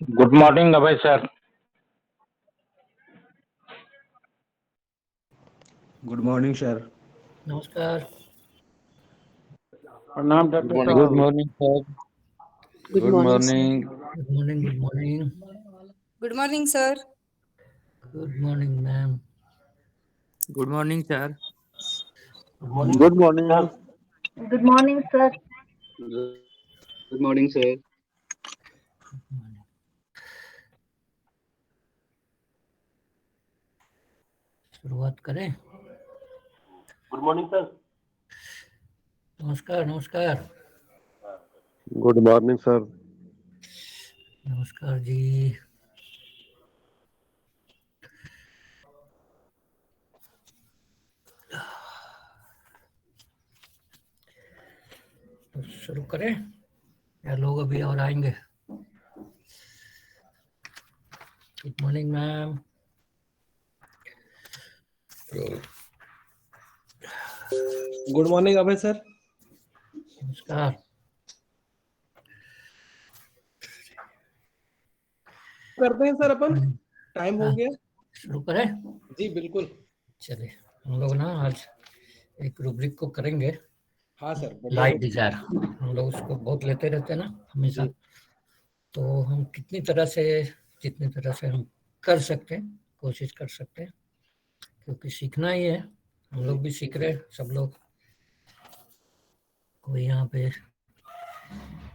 Good morning Abhay sir. Good morning sir. नमस्कार। प्रणाम doctor good साहब। Morning sir. Good good morning sir. Morning. Good morning. Good morning. Good morning sir. Good morning ma'am. Good morning sir. Good morning. Good morning sir. Good morning sir. शुरुआत करें। Good morning sir. नमस्कार। नमस्कार। Good morning sir. नमस्कार जी। तो शुरू करें या लोग अभी और आएंगे? Good morning ma'am. Good morning Abhay sir. नमस्कार। करते हैं सर, अपन टाइम हो गया। शुरू करें? जी बिल्कुल। चलिए, हम लोग ना आज एक रूब्रिक को करेंगे। हाँ सर। Light desire. हम लोग उसको बहुत लेते रहते हैं ना हमेशा। तो हम जितनी तरह से हम कर सकते हैं, कोशिश कर सकते हैं, क्योंकि सीखना ही है। हम लोग भी सीख रहे हैं, सब लोग। कोई यहाँ पे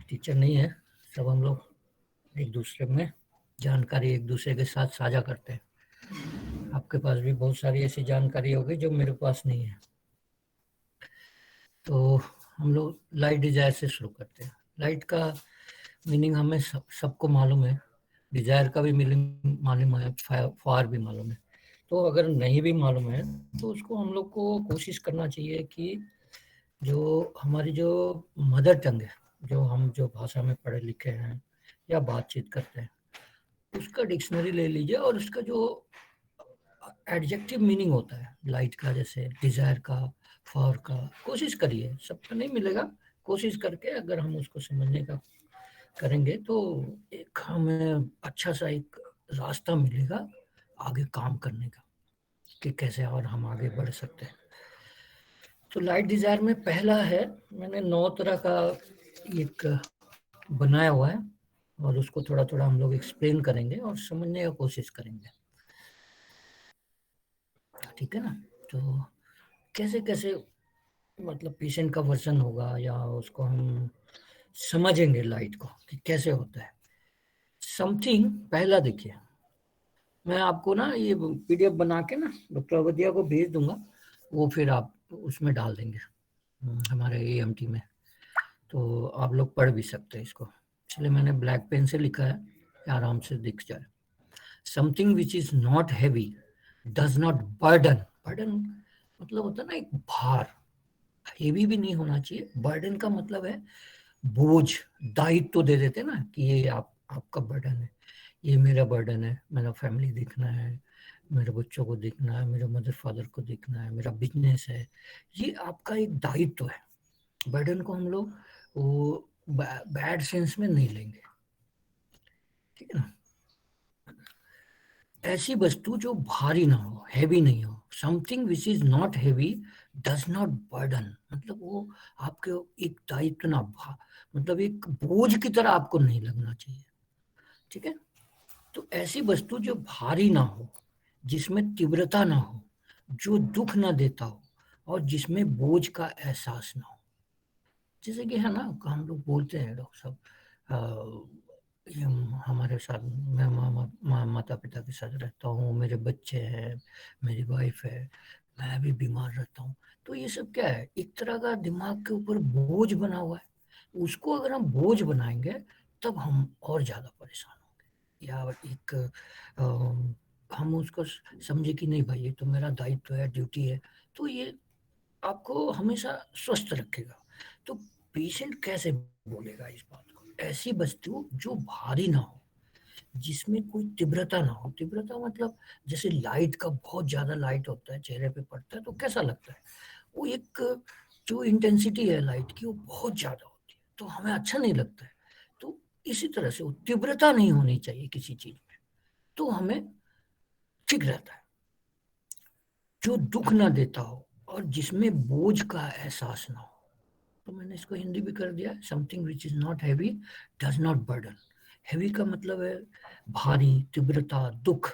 टीचर नहीं है, सब हम लोग एक दूसरे में जानकारी एक दूसरे के साथ साझा करते हैं। आपके पास भी बहुत सारी ऐसी जानकारी होगी जो मेरे पास नहीं है। तो हम लोग लाइट डिजायर से शुरू करते हैं। लाइट का मीनिंग हमें सबको मालूम है, डिजायर का भी मीनिंग मालूम है, फार भी मालूम है। तो अगर नहीं भी मालूम है तो उसको हम लोग को कोशिश करना चाहिए कि जो हमारी जो मदर टंग है, जो भाषा में पढ़े लिखे हैं या बातचीत करते हैं, उसका डिक्शनरी ले लीजिए और उसका जो एडजेक्टिव मीनिंग होता है लाइट का, जैसे डिजायर का, फॉर का, कोशिश करिए। सबका नहीं मिलेगा, कोशिश करके अगर हम उसको समझने का करेंगे तो एक हमें अच्छा सा एक रास्ता मिलेगा आगे काम करने का, कि कैसे और हम आगे बढ़ सकते हैं। तो लाइट डिजायर में पहला है, मैंने 9 तरह का एक बनाया हुआ है और उसको थोड़ा थोड़ा हम लोग एक्सप्लेन करेंगे और समझने का कोशिश करेंगे, ठीक है ना? तो कैसे कैसे मतलब पेशेंट का वर्जन होगा या उसको हम समझेंगे लाइट को कि कैसे होता है। समथिंग पहला देखिए, मैं आपको ना ये पीडीएफ बना के ना डॉक्टर अवधिया को भेज दूंगा, वो फिर आप उसमें डाल देंगे हमारे एएमटी में, तो आप लोग पढ़ भी सकते हैं इसको। इसलिए मैंने ब्लैक पेन से लिखा है कि आराम से दिख जाए। Something which is not heavy, does not burden. Burden मतलब होता है ना एक भार, हेवी भी नहीं होना चाहिए। बर्डन का मतलब है बोझ, दायित्व तो दे देते ना कि ये आपका बर्डन है, ये मेरा बर्डन है, मेरा फैमिली देखना है, मेरे बच्चों को देखना है, मेरे मदर फादर को देखना है, मेरा बिजनेस है, ये आपका एक दायित्व है। बर्डन को हम लोग वो बैड सेंस में नहीं लेंगे, ठीक है ना? ऐसी वस्तु जो भारी ना हो, हैवी नहीं हो। Something which is not heavy does not burden, मतलब वो आपके एक दायित्व ना मतलब एक बोझ की तरह आपको नहीं लगना चाहिए, ठीक है? तो ऐसी वस्तु जो भारी ना हो, जिसमें तीव्रता ना हो, जो दुख ना देता हो और जिसमें बोझ का एहसास ना हो। जैसे कि है ना, हम लोग बोलते हैं डॉक्टर साहब, ये हमारे साथ, मैं माता पिता के साथ रहता हूँ, मेरे बच्चे हैं, मेरी वाइफ है, मैं भी बीमार रहता हूँ। तो ये सब क्या है, एक तरह का दिमाग के ऊपर बोझ बना हुआ है। उसको अगर हम बोझ बनाएंगे तब हम और ज्यादा परेशान होंगे। या एक हम उसको समझे कि नहीं भाई, ये तो मेरा दायित्व है, ड्यूटी है, तो ये आपको हमेशा स्वस्थ रखेगा। तो पेशेंट कैसे बोलेगा इस बात को? ऐसी वस्तु जो भारी ना हो, जिसमें कोई तीव्रता ना हो। तीव्रता मतलब जैसे लाइट का, बहुत ज्यादा लाइट होता है, चेहरे पे पड़ता है तो कैसा लगता है, वो एक जो इंटेंसिटी है लाइट की वो बहुत ज्यादा होती है, तो हमें अच्छा नहीं लगता है। तो इसी तरह से वो तीव्रता नहीं होनी चाहिए किसी चीज में, तो हमें ठीक रहता है। जो दुख ना देता हो और जिसमें बोझ का एहसास ना हो, तो मैंने इसको हिंदी भी कर दिया, something which is not heavy does not burden. Heavy का मतलब है भारी, तीव्रता, दुख,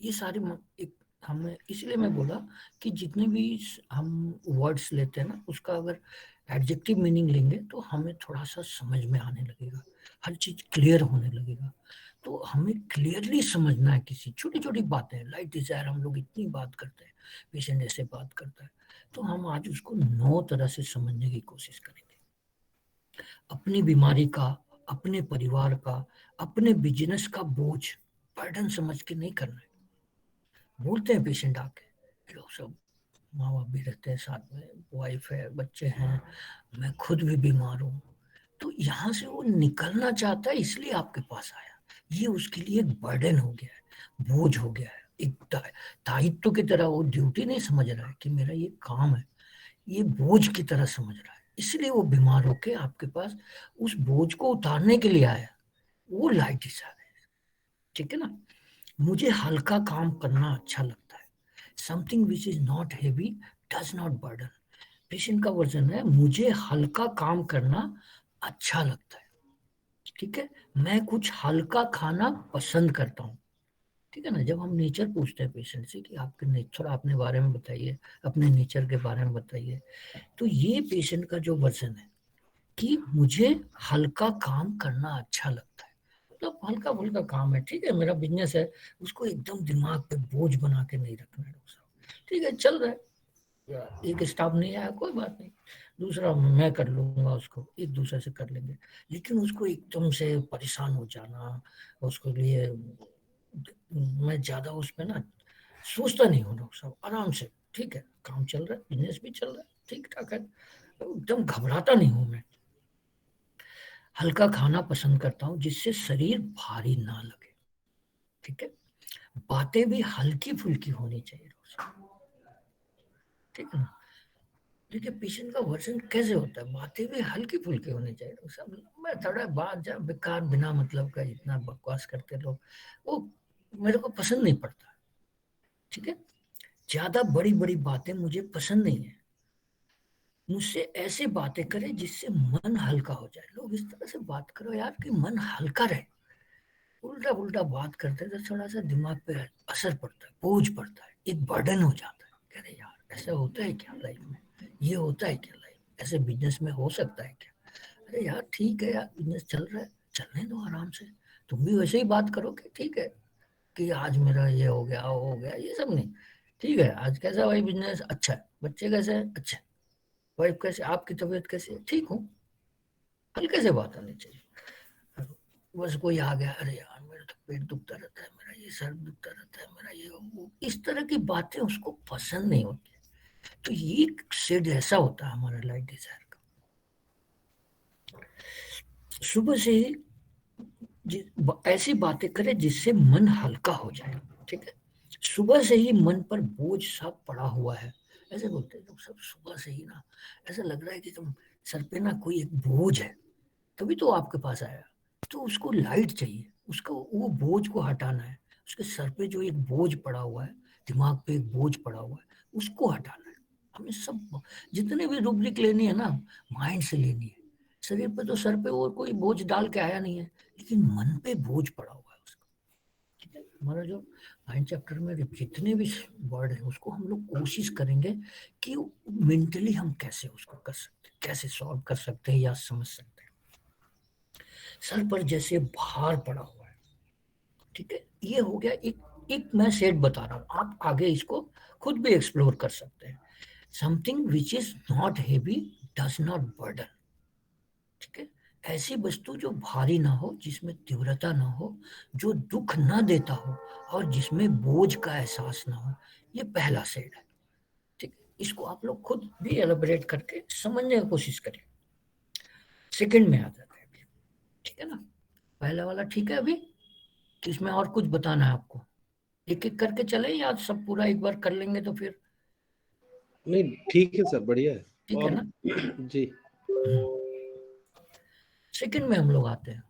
ये सारे एक हमें, इसलिए मैं बोला कि जितने भी हम वर्ड्स लेते हैं ना, उसका अगर एडजेक्टिव मीनिंग लेंगे तो हमें थोड़ा सा समझ में आने लगेगा, हर चीज क्लियर होने लगेगा। तो हमें क्लियरली समझना है किसी छोटी छोटी बातें। लाइट डिजायर हम लोग इतनी बात करते हैं, पेशेंट ऐसे बात करता है, तो हम आज उसको 9 तरह से समझने की कोशिश करेंगे। अपनी बीमारी का, अपने परिवार का, अपने बिजनेस का बोझ बर्डन समझ के नहीं करना है। बोलते हैं पेशेंट आके, लोग सब माँ बाप भी रहते हैं साथ में, वाइफ है, बच्चे हैं, मैं खुद भी बीमार हूँ, तो यहाँ से वो निकलना चाहता है, इसलिए आपके पास आया। ये उसके लिए एक बर्डन हो गया है, बोझ हो गया है, एक दायित्व की तरह वो ड्यूटी नहीं समझ रहा है कि मेरा ये काम है, ये बोझ की तरह समझ रहा है, इसलिए वो बीमार होके आपके पास उस बोझ को उतारने के लिए आया। वो लाइट डिजायर है, ठीक है ना। मुझे हल्का काम करना अच्छा लगता है, something which is not heavy does not burden. Patient का वर्जन है, मुझे हल्का काम करना अच्छा लगता है, ठीक है, मैं कुछ हल्का खाना पसंद करता हूँ, ठीक है ना। जब हम नेचर पूछते हैं पेशेंट से कि आपके नेचर, अपने बारे में बताइए, अपने नेचर के बारे में बताइए, तो ये पेशेंट का जो वर्जन है कि मुझे हल्का काम करना अच्छा लगता है, मतलब हल्का फुल्का काम है, ठीक है, मेरा बिजनेस है, उसको एकदम दिमाग पे बोझ बना के नहीं रखना है डॉक्टर साहब, ठीक है, चल रहा है, एक स्टाफ नहीं आया कोई बात नहीं, दूसरा मैं कर लूंगा, उसको एक दूसरे से कर लेंगे, लेकिन उसको एकदम से परेशान हो जाना, उसके लिए मैं ज्यादा उसमें ना सोचता नहीं हूँ डॉक्टर साहब, आराम से, ठीक है, काम चल रहा है, बिजनेस भी चल रहा है, ठीक ठाक है, एकदम घबराता नहीं हूँ मैं। हल्का खाना पसंद करता हूँ जिससे शरीर भारी ना लगे, ठीक है, बातें भी हल्की फुल्की होनी चाहिए डॉक्टर साहब, ठीक है ना। देखिए पेशेंट का वर्जन कैसे होता है, बातें भी हल्की फुल्की होनी चाहिए डॉक्टर साहब, मैं थोड़ा बात जब बेकार बिना मतलब का इतना बकवास करते लोग, वो मेरे को पसंद नहीं पड़ता, ठीक है। ज्यादा बड़ी बड़ी बातें मुझे पसंद नहीं है, मुझसे ऐसे बातें करें जिससे मन हल्का हो जाए। लोग इस तरह से बात करो यार कि मन हल्का रहे, उल्टा उल्टा बात करते हैं तो थोड़ा सा दिमाग पे असर पड़ता है, बोझ पड़ता है, एक बर्डन हो जाता है। कह रहे यार ऐसा होता है क्या लाइफ में, ये होता है क्या लाइफ में, ऐसे बिजनेस में हो सकता है क्या। अरे यार ठीक है यार, बिजनेस चल रहा है, चलने दो आराम से, तुम भी वैसे ही बात करो कि ठीक है कि आज मेरा ये हो गया वो हो गया, ये सब नहीं, ठीक है, आज कैसा भाई बिजनेस, अच्छा है, बच्चे कैसे हैं, अच्छा, वाइफ कैसे, आपकी तबीयत कैसी है, ठीक हूँ, हल्के से बात आनी चाहिए। बस कोई आ गया, अरे यार मेरा तो पेट दुखता रहता है, मेरा ये सर दुखता रहता है, मेरा ये वो, इस तरह की बातें उसको पसंद नहीं होती। तो ये शेड ऐसा होता है हमारा लाइट डिजायर का। सुबह से ही ऐसी बातें करें जिससे मन हल्का हो जाए, ठीक है। सुबह से ही मन पर बोझ सा पड़ा हुआ है, ऐसे बोलते हैं लोग सब, सुबह से ही ना ऐसा लग रहा है कि तुम सर पे ना कोई एक बोझ है, तभी तो आपके पास आया, तो उसको लाइट चाहिए, उसको वो बोझ को हटाना है, उसके सर पे जो एक बोझ पड़ा हुआ है, दिमाग पे एक बोझ पड़ा हुआ है, उसको हटाना है। हमें सब जितने भी रुब्रिक लेनी है ना, माइंड से लेनी है। शरीर पे तो, सर पे और कोई बोझ डाल के आया नहीं है, लेकिन मन पे बोझ पड़ा हुआ है उसका, ठीक है। हमारा जो माइंड चैप्टर में जितने भी वर्ड है उसको हम लोग कोशिश करेंगे कि मेंटली हम कैसे उसको कर सकते हैं, कैसे सॉल्व कर सकते हैं या समझ सकते हैं। सर पर जैसे भार पड़ा हुआ है, ठीक है, ये हो गया एक मैं सेट बता रहा हूँ, आप आगे इसको खुद भी एक्सप्लोर कर सकते हैं। Something which is not heavy does not burden, ठीक है, ऐसी वस्तु जो भारी ना हो, जिसमें तीव्रता ना हो, जो दुख ना देता हो और जिसमें बोझ का एहसास ना हो, ये पहला सेट है, ठीक है। इसको आप लोग खुद भी एलिब्रेट करके समझने की कोशिश करें। सेकंड में आ जाता है अभी, ठीक है ना। पहला वाला ठीक है अभी, कि इसमें और कुछ बताना है आपको, एक एक करके चले या सब पूरा एक बार कर लेंगे तो फिर नहीं ठीक है सर, बढ़िया है। ठीक है और ना। जी सेकंड में हम लोग आते हैं,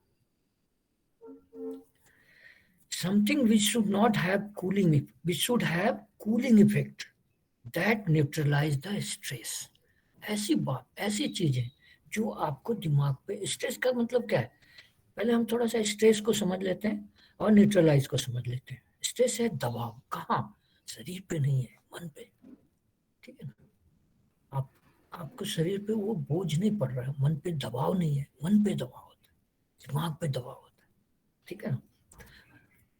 something which should not have cooling, which should have cooling effect that neutralize the stress. ऐसी बात, ऐसी चीजें जो आपको दिमाग पे, स्ट्रेस का मतलब क्या है, पहले हम थोड़ा सा स्ट्रेस को समझ लेते हैं और न्यूट्रलाइज को समझ लेते हैं। स्ट्रेस है दबाव, कहाँ, शरीर पे नहीं है, मन पे, ठीक है ना। आपको शरीर पे वो बोझ नहीं पड़ रहा है, मन पे दबाव नहीं है, मन पे दबाव होता है, दिमाग पे दबाव होता है, ठीक है ना।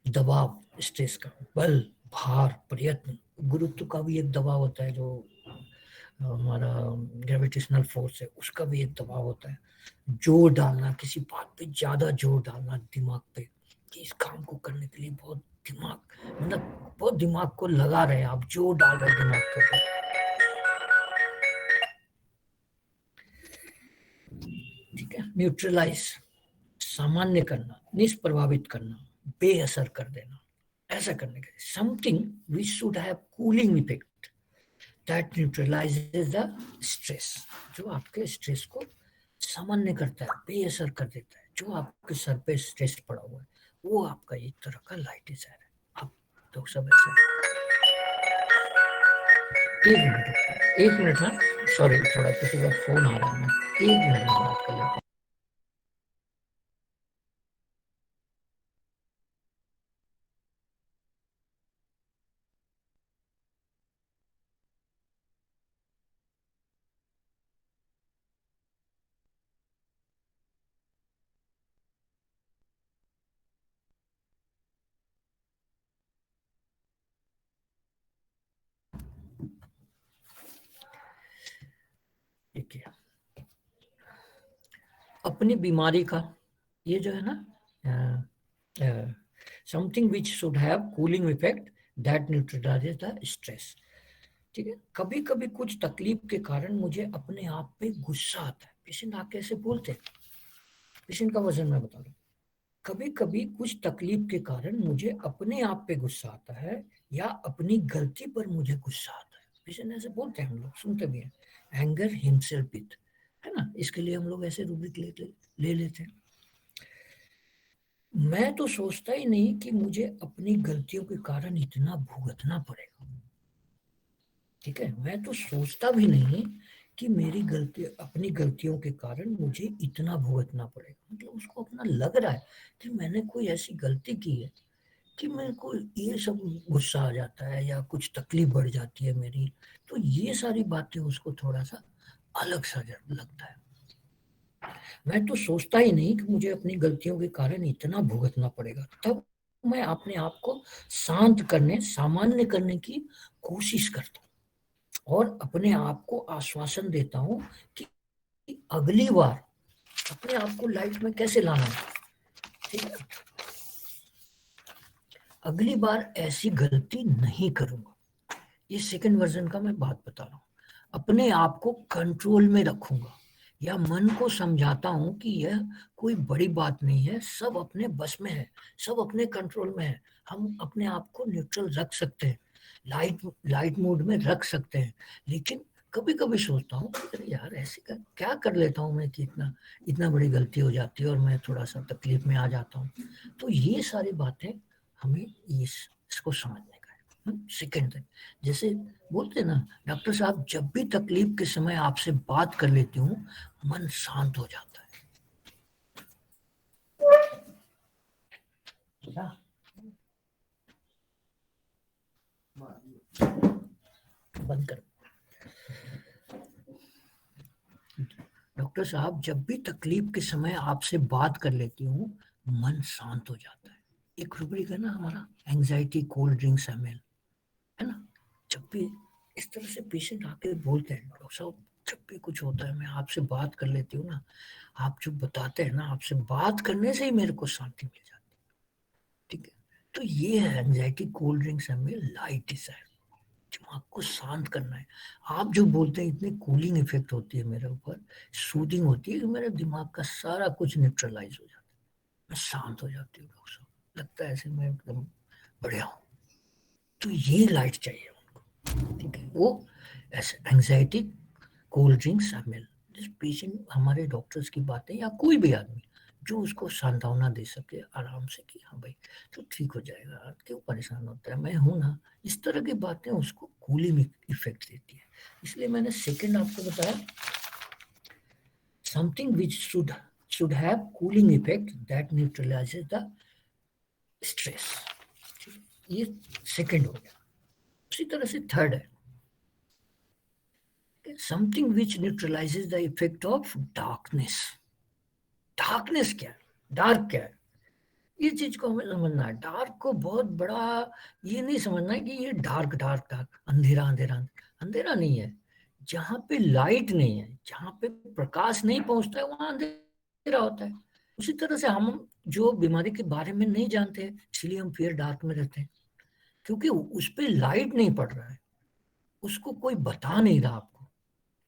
दबाव स्ट्रेस का, बल, भार, प्रयत्न, गुरुत्व का भी एक दबाव होता है, जो हमारा ग्रेविटेशनल फोर्स है उसका भी एक दबाव होता है। जोर डालना, किसी बात पे ज्यादा जोर डालना दिमाग पे, कि इस काम को करने के लिए बहुत दिमाग, मतलब बहुत दिमाग को लगा रहे हैं आप, जोर डाल रहे हैं दिमाग पे। ठीक है। न्यूट्रलाइज, सामान्य करना, निष्प्रभावित करना, बेअसर कर देना, ऐसा करने के लिए something which should have cooling effect that neutralises the stress, जो आपके स्ट्रेस को सामान्य करता है, बेअसर कर देता है। जो आपके सर पे स्ट्रेस पड़ा हुआ है वो आपका एक तरह का लाइट डिजायर है। आप लोग सब ऐसे, एक मिनट ना, सॉरी थोड़ा किसी का फोन आ रहा है, एक मिनट में बात कर लेते हैं। ठीक है, अपनी बीमारी का ये जो है ना, something which should have cooling effect that neutralises the stress. ठीक है, कभी कभी कुछ तकलीफ के कारण मुझे अपने आप पे गुस्सा आता है। पेशेंट आके ऐसे बोलते हैं, पेशेंट का वजन मैं बता रहा हूँ, कभी कभी कुछ तकलीफ के कारण मुझे अपने आप पे गुस्सा आता है या अपनी गलती पर मुझे गुस्सा आता है। पेशेंट ऐसे बोलते हैं, हम लोग सुनते भी हैं, एंगर हिमसेल्फ विथ, है ना, इसके लिए हम लोग ऐसे रूब्रिक ले लेते हैं। मैं तो सोचता ही नहीं कि मुझे अपनी गलतियों के कारण इतना भुगतना पड़ेगा। ठीक है, मैं तो सोचता भी नहीं कि मेरी गलती, अपनी गलतियों के कारण मुझे इतना भुगतना पड़ेगा। मतलब उसको अपना लग रहा है कि मैंने कोई ऐसी गलती की है कि मेरे को ये सब गुस्सा आ जाता है या कुछ तकलीफ बढ़ जाती है मेरी, तो ये सारी बातें उसको थोड़ा सा अलग सा लगता है। मैं तो सोचता ही नहीं कि मुझे अपनी गलतियों के कारण इतना भुगतना पड़ेगा। तब मैं अपने आप को शांत करने, सामान्य करने की कोशिश करता हूँ और अपने आप को आश्वासन देता हूँ कि अगली बार अपने आप को लाइफ में कैसे लाना है। ठीक है, अगली बार ऐसी गलती नहीं करूंगा। ये सेकंड वर्जन का मैं बात बता रहा हूँ। अपने आप को कंट्रोल में रखूंगा या मन को समझाता हूं कि यह कोई बड़ी बात नहीं है, सब अपने बस में है, सब अपने कंट्रोल में है, हम अपने आप को न्यूट्रल रख सकते हैं, लाइट मोड में रख सकते हैं। लेकिन कभी कभी सोचता हूँ अरे यार ऐसे क्या कर लेता हूँ मैं कि इतना बड़ी गलती हो जाती है और मैं थोड़ा सा तकलीफ में आ जाता हूँ। तो ये सारी बातें हमें इसको समझने का है। सेकेंड थिंग, जैसे बोलते हैं ना डॉक्टर साहब, जब भी तकलीफ के समय आपसे बात कर लेती हूँ मन शांत हो जाता है। बंद कर। डॉक्टर साहब, जब भी तकलीफ के समय आपसे बात कर लेती हूँ मन शांत हो जाता है। एक रूब्रिक है ना हमारा, एंजाइटी कोल्ड ड्रिंक्स एमएल, है ना। जब भी इस तरह से पेशेंट आके बोलते हैं, डॉक्टर साहब जब भी कुछ होता है मैं आपसे बात कर लेती हूँ ना, आप जो बताते हैं ना, आपसे बात करने से ही मेरे को शांति मिल जाती है। ठीक है, तो ये है anxiety cold drinks ML light desire, दिमाग को शांत करना है। आप जो बोलते हैं इतनी कूलिंग इफेक्ट होती है मेरे ऊपर, सूदिंग होती है कि मेरे दिमाग का सारा कुछ न्यूट्रलाइज हो जाता है, मैं शांत हो जाती हूँ। डॉक्टर साहब लगता है ऐसे मैं एकदम बढ़िया हूँ। तो ये लाइट चाहिए उनको। ठीक है, वो ऐसे एंजाइटी कोल्ड ड्रिंक्स एमएल, जिस पेशेंट हमारे डॉक्टर्स की बातें या कोई भी आदमी जो उसको सांत्वना दे सके आराम से कि हाँ भाई तो ठीक हो जाएगा, क्यों परेशान होता है, मैं हूं ना। इस तरह की बातें उसको कूलिंग इफेक्ट देती है। इसलिए मैंने सेकंड आपको बताया, something which should have cooling effect that neutralises the stress. ये सेकंड हो गया। उसी तरह से थर्ड है, something which neutralizes the effect of darkness. Darkness क्या है, डार्क क्या है, ये चीज को हमें समझना है। डार्क को बहुत बड़ा ये नहीं समझना है कि ये डार्क डार्क डार्क, अंधेरा अंधेरा अंधेरा नहीं है। जहां पे लाइट नहीं है, जहां पे प्रकाश नहीं पहुंचता है, वहां अंधेरा होता है। उसी तरह से हम जो बीमारी के बारे में नहीं जानते हैं, इसलिए हम फिर डार्क में रहते हैं, क्योंकि उस पर लाइट नहीं पड़ रहा है, उसको कोई बता नहीं रहा आपको,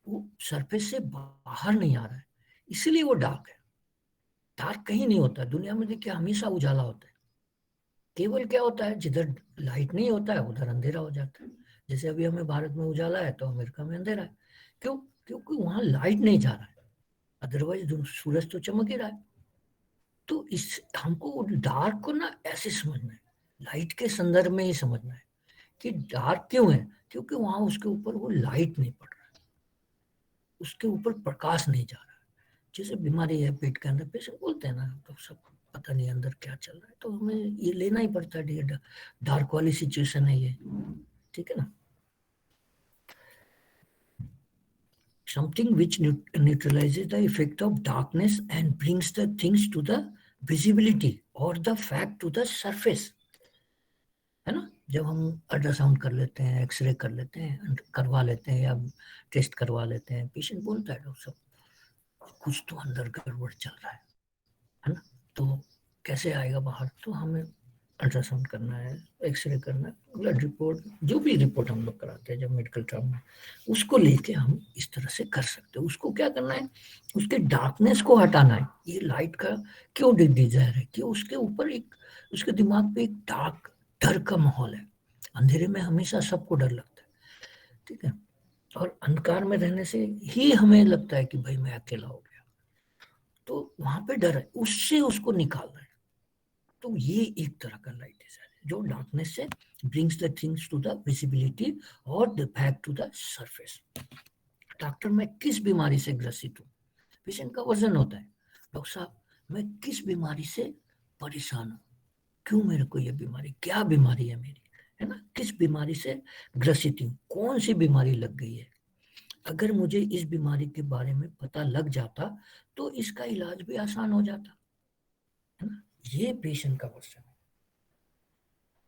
वो सरफेस से बाहर नहीं आ रहा है, इसीलिए वो डार्क है। डार्क कहीं नहीं होता है दुनिया में, देखिए हमेशा उजाला होता है। केवल क्या होता है, जिधर लाइट नहीं होता है उधर अंधेरा हो जाता है। जैसे अभी हमें भारत में उजाला है तो अमेरिका में अंधेरा है। क्यों? क्योंकि वहां लाइट नहीं जा रहा है, अदरवाइज सूरज तो चमक ही रहा है। तो इस हमको डार्क को ना ऐसे समझना है, लाइट के संदर्भ में ही समझना है कि डार्क क्यों है, क्योंकि वहां उसके ऊपर वो लाइट नहीं पड़ रहा है, उसके ऊपर प्रकाश नहीं जा रहा है। जैसे बीमारी है पेट के अंदर, पेशेंट बोलते हैं ना तो सब पता नहीं अंदर क्या चल रहा है, तो हमें ये लेना ही पड़ता है। डार्क वाली सिचुएशन है ये, ठीक है ना। Something which neutralizes the effect of darkness and brings the things to the visibility और the fact to the surface, है ना। जब हम अल्ट्रासाउंड कर लेते हैं, एक्सरे कर लेते हैं, करवा लेते हैं या टेस्ट करवा लेते हैं, पेशेंट बोलता है डॉक्टर साहब कुछ तो अंदर गड़बड़ चल रहा है ना। तो कैसे आएगा बाहर, तो हमें अल्ट्रासाउंड करना है, एक्सरे करना है, ब्लड रिपोर्ट, जो भी रिपोर्ट हम लोग कराते हैं जब मेडिकल टर्म में, उसको लेके हम इस तरह से कर सकते हैं। उसको क्या करना है, उसके डार्कनेस को हटाना है। ये लाइट का क्यों डिजायर है कि उसके ऊपर एक, उसके दिमाग पे एक डार्क डर का माहौल है। अंधेरे में हमेशा सबको डर लगता है, ठीक है, और अंधकार में रहने से ही हमें लगता है कि भाई मैं अकेला हो गया, तो वहां पे डर है, उससे उसको निकालना है। तो ये एक तरह का लाइट डिजायर है जो डार्कनेस से brings the things to the visibility और the back to the surface. Doctor मैं किस बीमारी से ग्रसित हूँ, पेशेंट का वजन होता है, डॉक्टर साहब मैं किस बीमारी से परेशान हूँ, क्यों मेरे को ये बीमारी, क्या बीमारी है मेरी, है ना, किस बीमारी से ग्रसित हूँ, कौन सी बीमारी लग गई है। अगर मुझे इस बीमारी के बारे में पता लग जाता तो इसका इलाज भी आसान हो जाता, है ना। ये पेशेंट का क्वेश्चन है।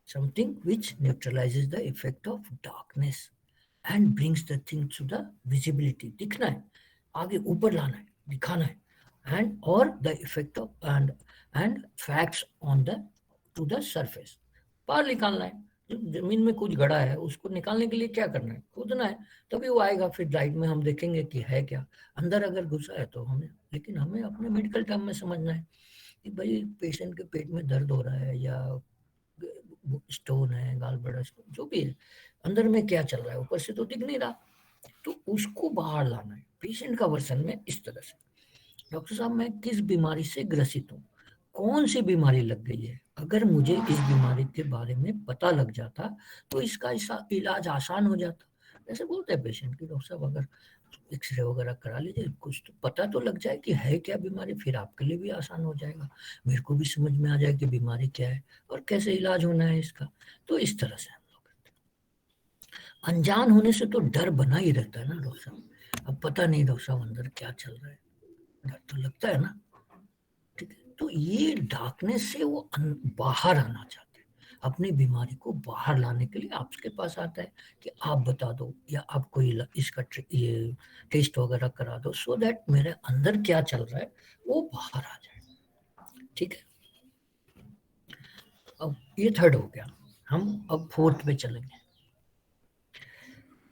Something which neutralizes the effect of darkness and brings the thing to the visibility, दिखना है, आगे ऊपर लाना है, दिखाना है, एंड और the effect of and facts on the two the surface, बाहर निकालना है। जमीन में कुछ गड़ा है उसको निकालने के लिए क्या करना है, खोदना है, तभी वो आएगा। फिर लाइट में हम देखेंगे कि है क्या अंदर, अगर घुसा है तो हमें, लेकिन हमें अपने मेडिकल टर्म में समझना है कि भाई पेशेंट के पेट में दर्द हो रहा है या स्टोन है, गाल बड़ा स्टोन, जो भी है, अंदर में क्या चल रहा है, ऊपर से तो दिख नहीं रहा, तो उसको बाहर लाना है। पेशेंट का वर्सन में इस तरह से, डॉक्टर साहब मैं किस बीमारी से ग्रसित हूँ, कौन सी बीमारी लग गई है, अगर मुझे इस बीमारी के बारे में पता लग जाता तो इसका इलाज आसान हो जाता। ऐसे बोलते हैं पेशेंट कि डॉक्टर साहब अगर एक्सरे वगैरह करा लीजिए, कुछ तो पता तो लग जाए कि है क्या बीमारी, फिर आपके लिए भी आसान हो जाएगा, मेरे को भी समझ में आ जाए कि बीमारी क्या है और कैसे इलाज होना है इसका। तो इस तरह से हम लोग करते हैं। अनजान होने से तो डर बना ही रहता है ना डॉक्टर साहब, अब पता नहीं डॉक्टर साहब अंदर क्या चल रहा है, डर तो लगता है ना, ठीक है। तो ये डार्कनेस से वो बाहर आना चाहते हैं, अपनी बीमारी को बाहर लाने के लिए आपके पास आता है कि आप बता दो या आप कोई इसका ये टेस्ट वगैरह करा दो, सो दैट मेरे अंदर क्या चल रहा है वो बाहर आ जाए, ठीक है। अब ये थर्ड हो गया, हम अब फोर्थ पे चलेंगे।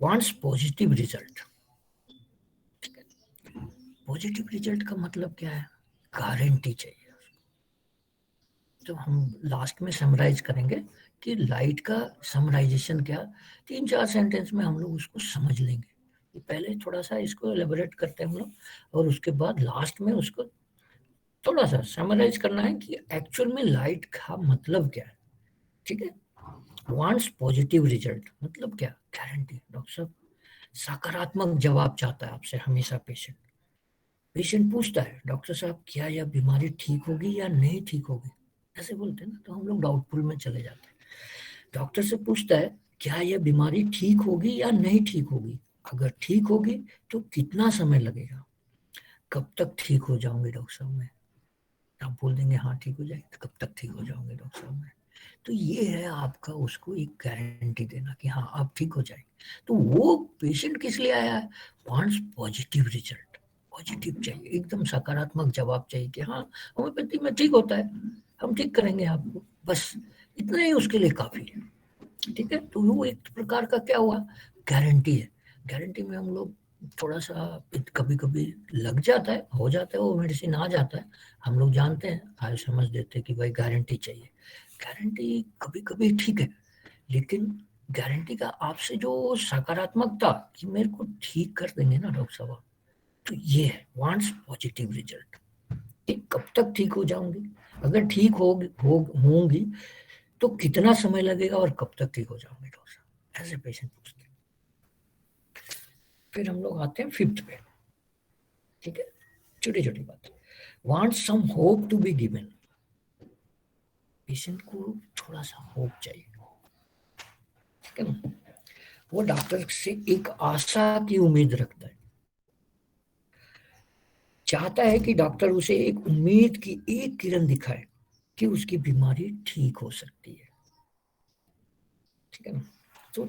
Wants positive result. Positive result का मतलब क्या है, गारंटी चाहिए। तो हम लास्ट में समराइज करेंगे कि लाइट का समराइजेशन क्या, 3-4 सेंटेंस में हम लोग उसको समझ लेंगे। पहले थोड़ा सा इसको एलेबोरेट करते हैं हम लोग, और उसके बाद लास्ट में उसको थोड़ा सा समराइज करना है कि एक्चुअल में लाइट का मतलब क्या है, ठीक है। वांट्स पॉजिटिव रिजल्ट, मतलब क्या, गारंटी। डॉक्टर साहब सकारात्मक जवाब चाहता है आपसे हमेशा पेशेंट। पेशेंट पूछता है डॉक्टर साहब क्या यह बीमारी ठीक होगी या नहीं ठीक होगी, ऐसे बोलते हैं ना, तो हम लोग डाउटफुल में चले जाते हैं। डॉक्टर से पूछता है क्या यह बीमारी ठीक होगी या नहीं ठीक होगी, अगर ठीक होगी तो कितना समय लगेगा, कब तक ठीक हो जाऊंगे डॉक्टर साहब मैं। आप बोल देंगे हाँ ठीक हो जाएगी, तो कब तक ठीक हो जाओगे डॉक्टर साहब मैं। तो ये है आपका उसको एक गारंटी देना कि हाँ आप ठीक हो जाएंगे। तो वो पेशेंट किस लिए आया है, वांट्स पॉजिटिव रिजल्ट, पॉजिटिव चाहिए, एकदम सकारात्मक जवाब चाहिए कि हाँ होम्योपैथी में ठीक होता है, हम ठीक करेंगे आपको, बस इतना ही उसके लिए काफी है, ठीक है। तो वो एक प्रकार का क्या हुआ, गारंटी है। गारंटी में हम लोग थोड़ा सा कभी कभी लग जाता है, हो जाता है, वो मेडिसिन आ जाता है, हम लोग जानते हैं, आज समझ देते हैं कि भाई गारंटी चाहिए। गारंटी कभी कभी ठीक है, लेकिन गारंटी का आपसे जो सकारात्मकता कि मेरे को ठीक कर देंगे ना डॉक्टर साहब, तो ये है वांट्स पॉजिटिव रिजल्ट, ठीक कब तक ठीक हो जाऊंगी, अगर ठीक होंगी तो कितना समय लगेगा और कब तक ठीक हो जाओगे डॉक्टर साहब, ऐसे पेशेंट पूछते हैं। फिर हम लोग आते हैं 5th पे, ठीक है, छोटी छोटी बात। Want some hope to be given, patient को थोड़ा सा होप चाहिए, ठीक है ना। वो डॉक्टर से एक आशा की उम्मीद रखता है, चाहता है कि डॉक्टर उसे एक उम्मीद की एक किरण दिखाए कि उसकी बीमारी ठीक हो सकती है, ठीक है ना। तो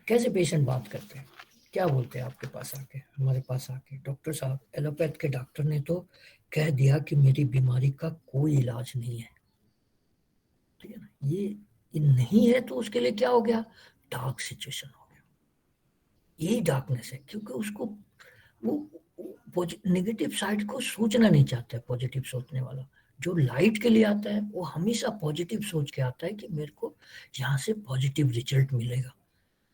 कैसे पेशेंट बात करते हैं, क्या बोलते हैं आपके पास आके, हमारे पास आके, डॉक्टर साहब एलोपैथ के डॉक्टर ने तो कह दिया कि मेरी बीमारी का कोई इलाज नहीं है, ठीक है ना। ये नहीं है तो उसके लिए क्या हो गया, डार्क सिचुएशन हो गया, यही डार्कनेस है, क्योंकि उसको वो नेगेटिव साइड को सोचना नहीं चाहता है। पॉजिटिव सोचने वाला जो लाइट के लिए आता है वो हमेशा पॉजिटिव सोच के आता है कि मेरे को यहाँ से पॉजिटिव रिजल्ट मिलेगा,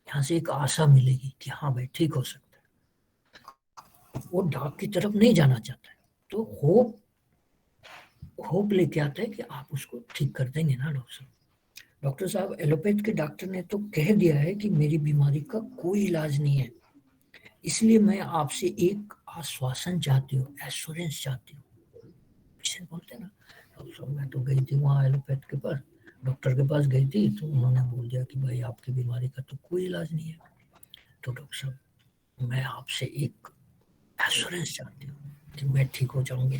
यहाँ से एक आशा मिलेगी कि हाँ भाई ठीक हो सकता है, वो डार्क की तरफ नहीं जाना चाहता है। तो होप लेके आता है कि आप उसको ठीक कर देंगे ना डॉक्टर साहब। डॉक्टर साहब एलोपैथ के डॉक्टर ने तो कह दिया है कि मेरी बीमारी का कोई इलाज नहीं है, इसलिए मैं आपसे एक आश्वासन चाहती हूँ, एश्योरेंस चाहती हूँ। पेशेंट बोलते हैं ना डॉक्टर साहब मैं तो गई थी वहाँ एलोपैथ के पास, डॉक्टर के पास गई थी, तो उन्होंने बोल दिया कि भाई आपकी बीमारी का तो कोई इलाज नहीं है। तो डॉक्टर साहब मैं आपसे एक एश्योरेंस चाहती हूँ कि मैं ठीक हो जाऊंगी।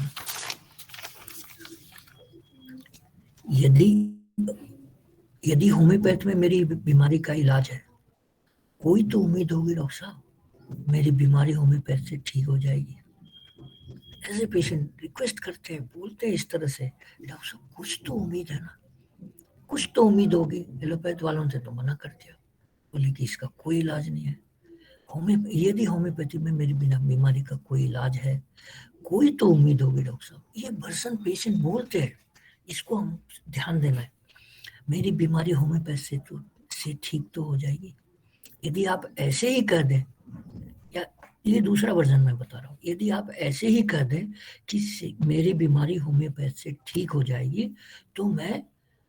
यदि होम्योपैथ में मेरी बीमारी का इलाज है, कोई तो उम्मीद होगी डॉक्टर साहब मेरी बीमारी होम्योपैथ से ठीक हो जाएगी। ऐसे पेशेंट रिक्वेस्ट करते हैं, बोलते हैं इस तरह से, डॉक्टर साहब कुछ तो उम्मीद है ना, कुछ तो उम्मीद होगी। एलोपैथ वालों से तो मना कर दिया, बोले कि इसका कोई इलाज नहीं है। यदि होम्योपैथी में मेरी बिना बीमारी का कोई इलाज है, कोई तो उम्मीद होगी डॉक्टर साहब। ये वर्सन पेशेंट बोलते हैं, इसको हम ध्यान देना है। मेरी बीमारी होम्योपैथ से ठीक तो हो जाएगी। यदि आप ऐसे ही कह दें, या ये दूसरा वर्जन मैं बता रहा हूँ, यदि आप ऐसे ही कह दें कि मेरी बीमारी होम्योपैथ से ठीक हो जाएगी, तो मैं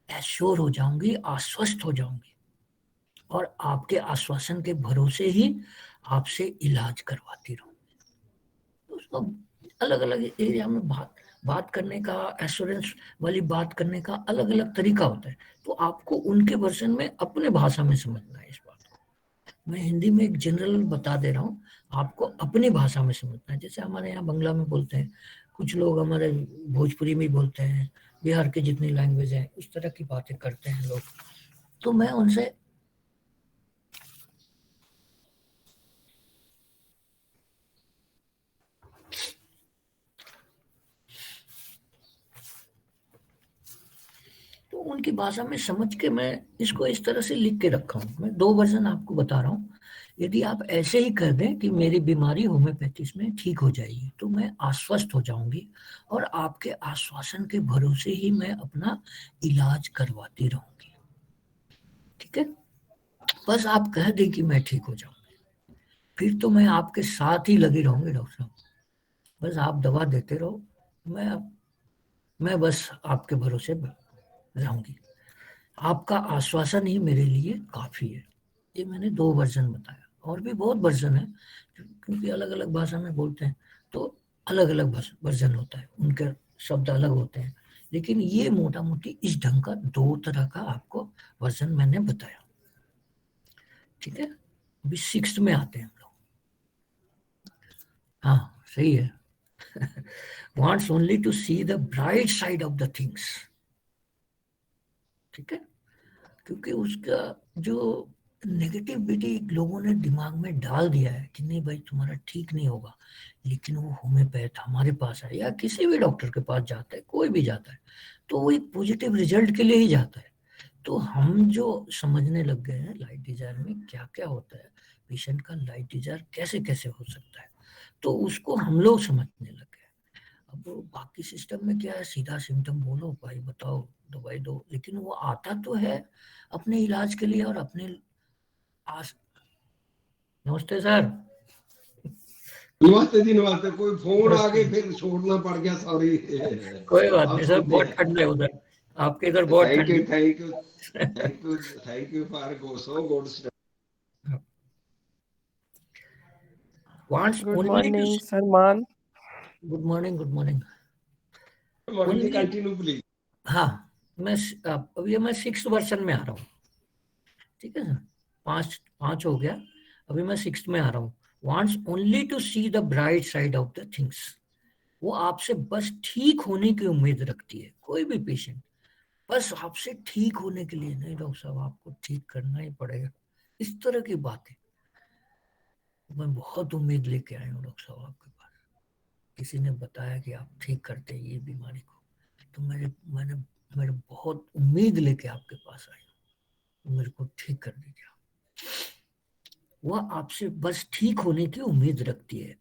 एश्योर हो जाऊंगी, आश्वस्त हो जाऊंगी, और आपके आश्वासन के भरोसे ही आपसे इलाज करवाती रहूंगी। तो अलग अलग एरिया में बात करने का, एश्योरेंस वाली बात करने का अलग अलग तरीका होता है। तो आपको उनके वर्जन में अपने भाषा में समझना है इस बात को। मैं हिंदी में एक जनरल बता दे रहा हूँ, आपको अपनी भाषा में समझना है। जैसे हमारे यहाँ बंगला में बोलते हैं, कुछ लोग हमारे भोजपुरी में बोलते हैं, बिहार के जितनी लैंग्वेज है उस तरह की बातें करते हैं लोग। तो मैं उनसे तो उनकी भाषा में समझ के मैं इसको इस तरह से लिख के रखा हूँ। मैं 2 वर्जन आपको बता रहा हूँ। यदि आप ऐसे ही कर दें कि मेरी बीमारी होम्योपैथी में ठीक हो जाएगी, तो मैं आश्वस्त हो जाऊंगी, और आपके आश्वासन के भरोसे ही मैं अपना इलाज करवाती रहूंगी, ठीक है। बस आप कह दें कि मैं ठीक हो जाऊंगी, फिर तो मैं आपके साथ ही लगी रहूंगी डॉक्टर साहब। बस आप दवा देते रहो, मैं मैं बस आपके भरोसे रहूंगी। आपका आश्वासन ही मेरे लिए काफी है। ये मैंने 2 वर्जन बताया, और भी बहुत वर्जन है, क्योंकि अलग अलग भाषा में बोलते हैं तो अलग अलग वर्जन होता है, उनके शब्द अलग होते हैं, लेकिन ये मोटा मोटी इस ढंग का 2 तरह का आपको वर्जन मैंने बताया। ठीक है, अभी 6th में आते हैं हम लोग। हाँ सही है। wants only to see the bright side of the things। ठीक है, क्योंकि उसका जो नेगेटिविटी लोगों ने दिमाग में डाल दिया है कि नहीं भाई तुम्हारा ठीक नहीं होगा, लेकिन वो होम्योपैथ हमारे पास है या किसी भी डॉक्टर के पास जाता है, कोई भी जाता है तो वो एक पॉजिटिव रिजल्ट के लिए ही जाता है। तो हम जो समझने लग गए हैं लाइट डिजायर में क्या क्या होता है, पेशेंट का लाइट डिजायर कैसे कैसे हो सकता है, तो उसको हम लोग समझने लग गए। अब बाकी सिस्टम में क्या है, सीधा सिम्टम बोलो भाई बताओ दवाई दो, लेकिन वो आता तो है अपने इलाज के लिए और अपने आस। नमस्ते सर। नमस्ते जी, नमस्ते। कोई फोन आ गए फिर छोड़ना पड़ गया, सॉरी। कोई बात आप नहीं सर, बहुत ठंड है उधर, आपके इधर बहुत थैंक यू, ठंड thank you, thank you, thank you for so good stuff. wants Good only to morning, Salman. Good morning, good morning. Morning ji, only, continue please. हाँ मैं अभी मैं 6th वर्जन में आ रहा हूँ। ठीक है सर, 5 हो गया, अभी मैं 6th में आ रहा हूँ। wants only to see the bright side of the things। वो आपसे बस ठीक होने की उम्मीद रखती है, कोई भी पेशेंट बस आपसे ठीक होने के लिए, नहीं डॉक्टर साहब आपको ठीक करना ही पड़ेगा, इस तरह की बातें। मैं बहुत उम्मीद लेके आया हूँ डॉक्टर साहब आपके पास, किसी ने बताया कि आप ठीक करते हैं ये बीमारी को, तो मैंने बहुत उम्मीद लेके आपके पास आई हूँ, मेरे को ठीक कर दीजिए। वह आपसे बस ठीक होने की उम्मीद रखती है,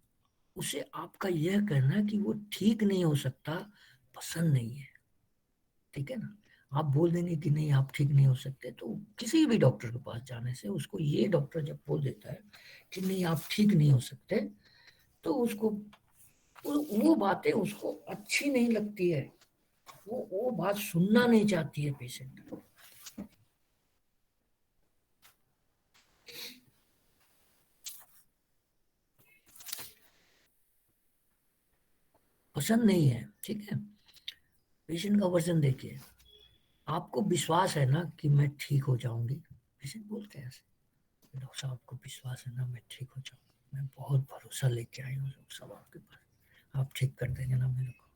उसे आपका यह कहना कि वो ठीक नहीं हो सकता पसंद नहीं है। ठीक है ना, आप बोल देंगे कि नहीं आप ठीक नहीं हो सकते, तो किसी भी डॉक्टर के पास जाने से उसको, ये डॉक्टर जब बोल देता है कि नहीं आप ठीक नहीं हो सकते, तो उसको वो बातें उसको अच्छी नहीं लगती है, वो बात सुनना नहीं चाहती है पेशेंट। पसंद नहीं है। ठीक है, पेशेंट का वर्जन देखिए, आपको विश्वास है ना कि मैं ठीक हो जाऊंगी, पेशेंट बोलते हैं ऐसे, डॉक्टर साहब आपको विश्वास है ना मैं ठीक हो जाऊंगी, मैं बहुत भरोसा लेके आई हूँ डॉक्टर साहब आपके पास, आप ठीक कर देंगे ना मेरे को।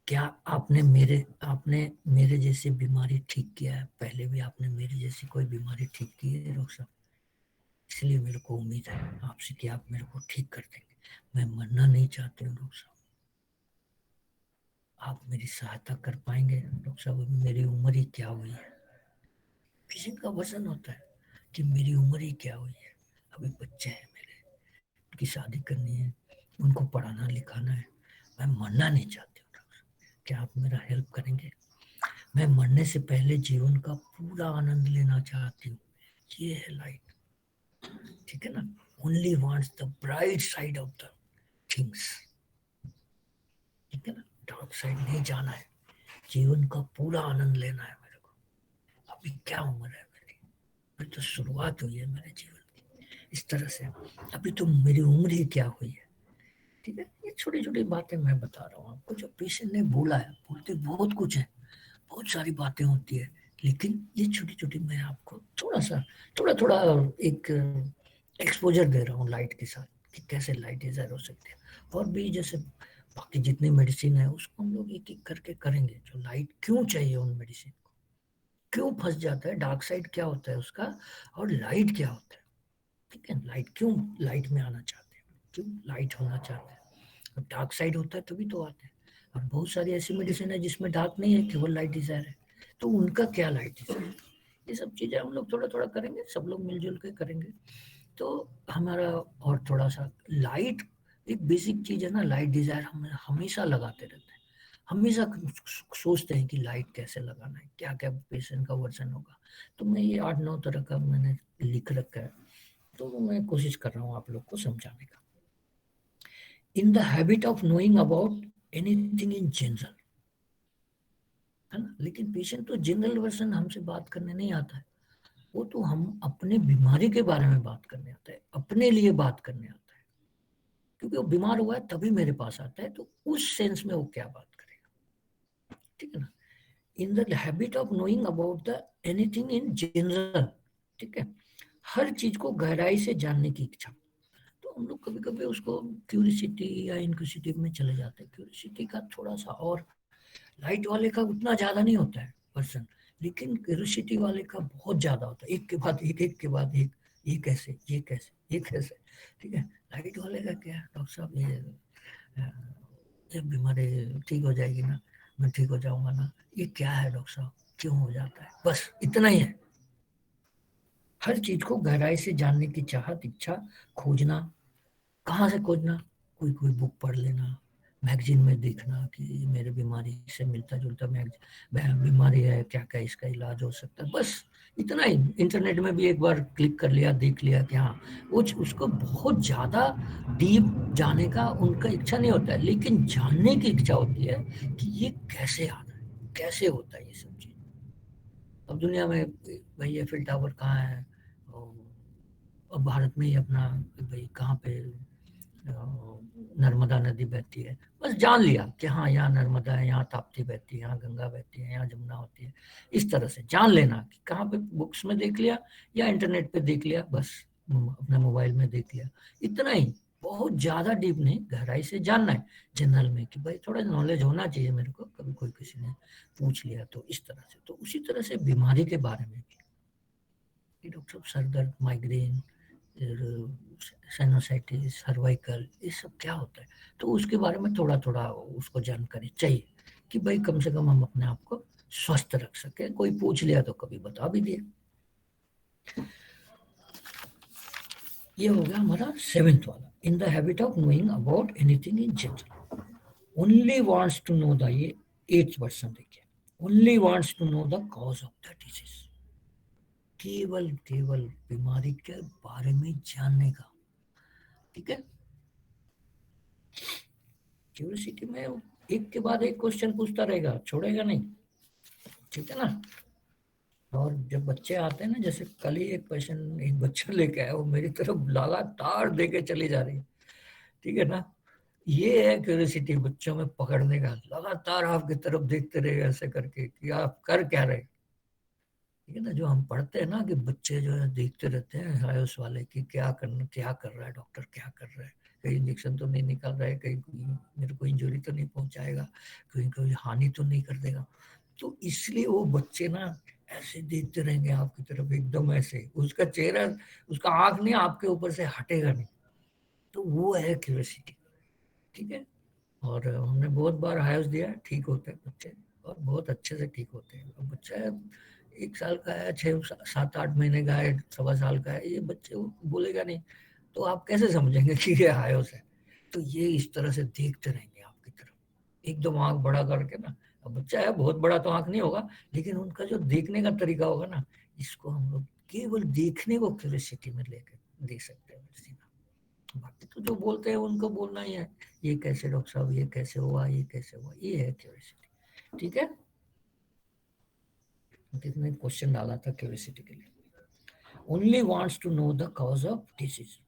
क्या आपने मेरे जैसी बीमारी ठीक किया है, पहले भी आपने मेरे जैसी कोई बीमारी ठीक की है डॉक्टर साहब, इसलिए मेरे को उम्मीद है आपसे कि आप मेरे को ठीक कर देंगे। मैं मरना नहीं चाहती हूँ डॉक्टर साहब, आप मेरी सहायता कर पाएंगे डॉक्टर साहब, अभी मेरी उम्र ही क्या हुई है। पेशेंट का वजन होता है कि मेरी उम्र ही क्या हुई है, अभी बच्चे हैं मेरे, उनकी शादी करनी है, उनको पढ़ाना लिखाना है, मैं मरना नहीं चाहती हूँ डॉक्टर साहब, क्या आप मेरा हेल्प करेंगे। मैं मरने से पहले जीवन का पूरा आनंद लेना चाहती हूँ, ये है लाइट। ठीक है ना, only wants the bright side of the things. ठीक है ना, डार्क साइड नहीं जाना है, जीवन का पूरा आनंद लेना है मेरे को। अभी क्या उम्र है मेरी, अभी तो शुरुआत हुई है मेरे जीवन की, इस तरह से अभी तो मेरी उम्र ही क्या हुई है। ठीक है, ये छोटी छोटी बातें मैं बता रहा हूँ आपको, जो पेशेंट ने बोला है, बोलते बहुत कुछ है, बहुत सारी बातें होती है, लेकिन ये छोटी छोटी मैं आपको थोड़ा थोड़ा एक एक्सपोजर दे रहा हूँ लाइट के साथ, कि कैसे लाइट डिजायर हो सकती है। और भी जैसे बाकी जितनी मेडिसिन है उसको हम लोग एक एक करके करेंगे, जो लाइट क्यों चाहिए उन मेडिसिन को, क्यों फंस जाता है, डार्क साइड क्या होता है उसका, और लाइट क्या होता है। ठीक है, लाइट क्यों लाइट में आना चाहते हैं, क्यों लाइट होना चाहते हैं, अब डार्क साइड होता है तभी तो आते हैं। और बहुत सारी ऐसी मेडिसिन है जिसमें डार्क नहीं है, केवल लाइट डिजायर है, तो उनका क्या लाइट डिजायर है। ये सब चीजें हम लोग थोड़ा थोड़ा करेंगे, सब लोग मिलजुल के करेंगे, तो हमारा और थोड़ा सा लाइट एक बेसिक चीज है ना, लाइट डिजायर हम हमेशा लगाते रहते हैं, हमेशा सोचते हैं कि लाइट कैसे लगाना है, क्या क्या पेशेंट का वर्जन होगा। तो मैं ये 8-9 तरह का मैंने लिख रखा है, तो मैं कोशिश कर रहा हूँ आप लोग को समझाने का। In the habit of knowing about anything in general, है ना। लेकिन पेशेंट तो जनरल वर्जन हमसे बात करने नहीं आता है, वो तो हम अपने बीमारी के बारे में बात करने आता है, अपने लिए बात करने आता है, क्योंकि वो बीमार हुआ है तभी मेरे पास आता है, तो उस सेंस में वो क्या बात करेगा, ठीक है ना। इन the habit of knowing about the anything in general, ठीक है, हर चीज को गहराई से जानने की इच्छा। तो हम लोग कभी कभी उसको क्यूरियोसिटी या इनक्यूसिटिव में चले जाते हैं। क्यूरियोसिटी का थोड़ा सा, और लाइट वाले का उतना ज्यादा नहीं होता है पर्सन, लेकिन क्यूरियोसिटी वाले का बहुत ज्यादा होता है, एक के बाद एक के बाद एक, ये कैसे, ये कैसे, ये कैसे, ठीक है। लाइट वाले का क्या है, डॉक्टर साहब ये बीमारी ठीक हो जाएगी ना, मैं ठीक हो जाऊंगा ना, ये क्या है डॉक्टर साहब, क्यों हो जाता है, बस इतना ही है। हर चीज को गहराई से जानने की चाहत, इच्छा, खोजना। कहाँ से खोजना, कोई कोई बुक पढ़ लेना, मैगजीन में देखना कि मेरे बीमारी से मिलता जुलता बीमारी है, क्या क्या इसका इलाज हो सकता है, बस इतना ही। इंटरनेट में भी एक बार क्लिक कर लिया, देख लिया कि हाँ, उसको बहुत ज्यादा डीप जाने का उनका इच्छा नहीं होता है, लेकिन जानने की इच्छा होती है कि ये कैसे आ रहा है, कैसे होता है ये सब चीज। अब दुनिया में भाई एफिल टावर कहाँ है, अब भारत में ही अपना भाई कहाँ पे नर्मदा नदी बहती है, बस जान लिया कि हाँ यहाँ नर्मदा है, यहाँ ताप्ती बहती है, यहाँ गंगा बहती है, यहाँ जमुना होती है, इस तरह से जान लेना कि कहाँ पे, बुक्स में देख लिया या इंटरनेट पे देख लिया, बस अपने मोबाइल में देख लिया, इतना ही। बहुत ज्यादा डीप नहीं, गहराई से जानना है जनरल में कि भाई थोड़ा नॉलेज होना चाहिए मेरे को, कभी कोई किसी ने पूछ लिया तो इस तरह से। तो उसी तरह से बीमारी के बारे में भी, डॉक्टर साहब सर दर्द, माइग्रेन, साइनोसाइटिस, सर्वाइकल, ये सब क्या होता है, तो उसके बारे में थोड़ा थोड़ा उसको जानकारी चाहिए कि भाई कम से कम हम अपने आप को स्वस्थ रख सके। कोई पूछ लिया तो कभी बता भी दिया। ये हो गया हमारा 7th वाला, in the habit of knowing about anything in general, only wants to know the, ये 8th पर्सन देखिए, only wants to know the cause of the disease, केवल केवल बीमारी के बारे में जानने का, ठीक है। क्यूरियोसिटी में एक के बाद एक क्वेश्चन पूछता रहेगा, छोड़ेगा नहीं, ठीक है ना। और जब बच्चे आते हैं ना, जैसे कल ही एक पेशेंट, एक बच्चा लेके आया, वो मेरी तरफ लगातार देके चली जा रही है, ठीक है ना। ये है क्यूरियोसिटी बच्चों में पकड़ने का, लगातार आपकी तरफ देखते रहेगा ऐसे करके कि आप कर क्या रहे, ठीक है ना। जो हम पढ़ते हैं ना कि बच्चे जो है देखते रहते हैं आयुष वाले कि क्या कर रहा है डॉक्टर, क्या कर रहा है, कहीं इंजेक्शन तो नहीं निकाल रहा है, कहीं मेरे को इंजरी तो नहीं पहुंचाएगा, कहीं कोई हानि तो नहीं कर देगा। तो इसलिए वो बच्चे ना ऐसे देखते रहेंगे आपकी तरफ, एकदम ऐसे, उसका चेहरा, उसका आंख नहीं आपके ऊपर से हटेगा नहीं। तो वो है क्यूरियोसिटी, ठीक है। और हमने बहुत बार आयुष दिया, ठीक होते हैं बच्चे, और बहुत अच्छे से ठीक होते हैं। अब बच्चा 1 साल का है, 6-7-8 महीने का है, 1.25 साल का है, ये बच्चे बोलेगा नहीं, तो आप कैसे समझेंगे कि ये आयुष है। तो ये इस तरह से देखते रहेंगे आपकी तरफ, एकदम आंख बड़ा करके ना। अब बच्चा है, बहुत बड़ा तो आंख नहीं होगा, लेकिन उनका जो देखने का तरीका होगा ना, इसको हम लोग केवल देखने को क्यूरियोसिटी में लेकर देख सकते हैं। बाकी तो जो बोलते हैं उनको बोलना ही है, ये कैसे डॉक्टर साहब, ये कैसे हुआ, ये कैसे हुआ, ये है क्यूरियोसिटी, ठीक है। कितने क्वेश्चन डाला था क्यूरियोसिटी के लिए, only wants to know the cause of disease.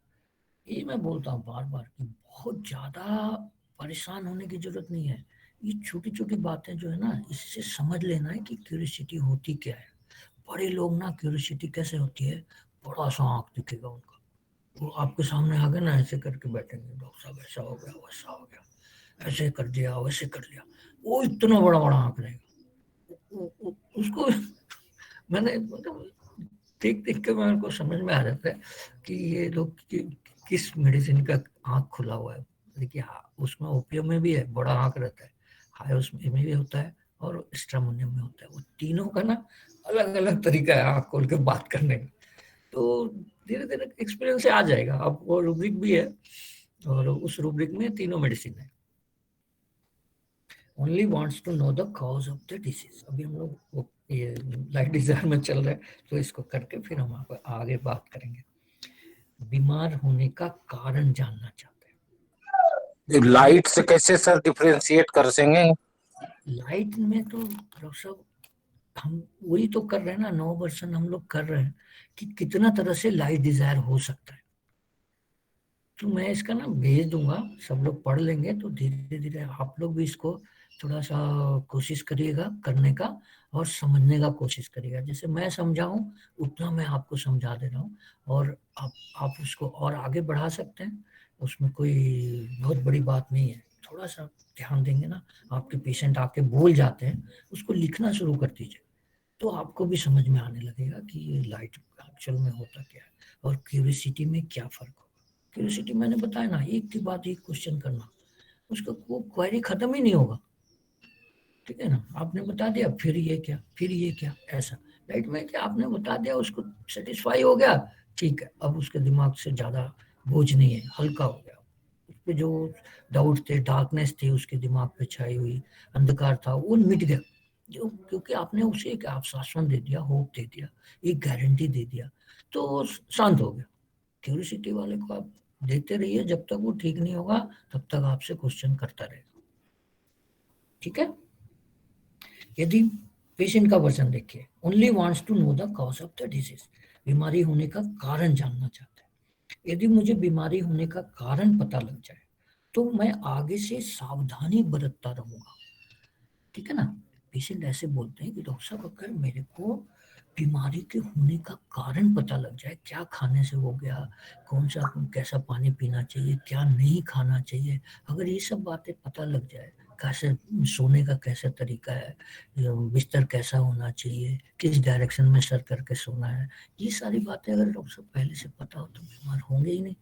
ये मैं बोलता हूँ बार बार कि बहुत ज्यादा परेशान होने की जरूरत नहीं है, ये छोटी छोटी बातें जो है ना, इससे समझ लेना है कि क्यूरियोसिटी होती क्या है। बड़े लोग ना, क्यूरियोसिटी कैसे होती है, बड़ा सा आंख दिखेगा उनका, वो आपके सामने आ गए ना, ऐसे करके बैठेंगे, डॉक्टर साहब ऐसा हो गया, वैसा हो गया, ऐसे कर दिया, वैसे कर लिया, वो इतना बड़ा बड़ा आंख रहेगा। उसको मैंने मतलब देख देख के मेरे को समझ में आ जाता है कि ये लोग किस मेडिसिन का आंख खुला हुआ है। देखिए उसमें ओपियम में भी है, बड़ा आंख रहता है, हायोस में भी होता है, और स्ट्रामोनियम में होता है। वो तीनों का ना अलग अलग तरीका है आंख खोल के बात करने का। तो धीरे धीरे एक्सपीरियंस से आ जाएगा। अब वो रूब्रिक भी है, और उस रूब्रिक में तीनों मेडिसिन है। Only wants to know the cause of the disease. अभी हम लोग ये लाइट डिजायर में चल रहे हैं, तो इसको करके फिर हम आगे बात करेंगे। बीमार होने का कारण जानना चाहते हैं। लाइट से कैसे सर डिफरेंशिएट कर सकेंगे? लाइट में तो डॉक्टर साहब हम वही तो कर रहे हैं ना, 9% हम लोग कर रहे हैं कि कितना तरह से लाइट डिजायर हो सकता है। तो मैं इसका ना भेज दूंगा, सब लोग पढ़ लेंगे, तो धीरे धीरे आप लोग भी इसको थोड़ा सा कोशिश करिएगा करने का और समझने का कोशिश करिएगा। जैसे मैं समझाऊं उतना मैं आपको समझा दे रहा हूँ, और आप उसको और आगे बढ़ा सकते हैं, उसमें कोई बहुत बड़ी बात नहीं है। थोड़ा सा ध्यान देंगे ना, आपके पेशेंट आके बोल जाते हैं, उसको लिखना शुरू कर दीजिए, तो आपको भी समझ में आने लगेगा कि ये लाइट एक्चुअल में होता क्या है और क्यूरियोसिटी में क्या फर्क होगा। क्यूरियोसिटी मैंने बताया ना, एक के बाद एक क्वेश्चन करना, उसका वो क्वेरी खत्म ही नहीं होगा। ठीक है ना, आपने बता दिया फिर ये क्या, फिर ये क्या, ऐसा। लाइट में क्या आपने बता दिया, उसको सेटिस्फाई हो गया, ठीक है, अब उसके दिमाग से ज्यादा बोझ नहीं है, हल्का हो गया। उस पे जो डाउट थे, डार्कनेस थी उसके दिमाग पे छाई हुई, अंधकार था, वो मिट गया। जो क्योंकि आपने उसे एक आश्वासन दे दिया, होप दे दिया, एक गारंटी दे दिया, तो वो शांत हो गया। क्यूरियोसिटी वाले को आप देते रहिए, जब तक वो ठीक नहीं होगा तब तक आपसे क्वेश्चन करता रहेगा। ठीक है। यदि पेशेंट का वर्जन देखिए, only wants to know the cause of the disease, बीमारी होने का कारण जानना चाहता है। यदि मुझे बीमारी होने का कारण पता लग जाए तो मैं आगे से सावधानी बरतता रहूंगा। ठीक है ना। पेशेंट ऐसे बोलते हैं कि डॉक्टर साहब अगर मेरे को बीमारी के होने का कारण पता लग जाए, क्या खाने से हो गया, कौन सा कैसा पानी पीना चाहिए, क्या नहीं खाना चाहिए, अगर ये सब बातें पता लग जाए, कैसे सोने का कैसा तरीका है, बिस्तर कैसा होना चाहिए, किस डायरेक्शन में सर करके सोना है, ये सारी बातें अगर डॉक्टर साहब पहले से पता हो तो बीमार होंगे ही नहीं।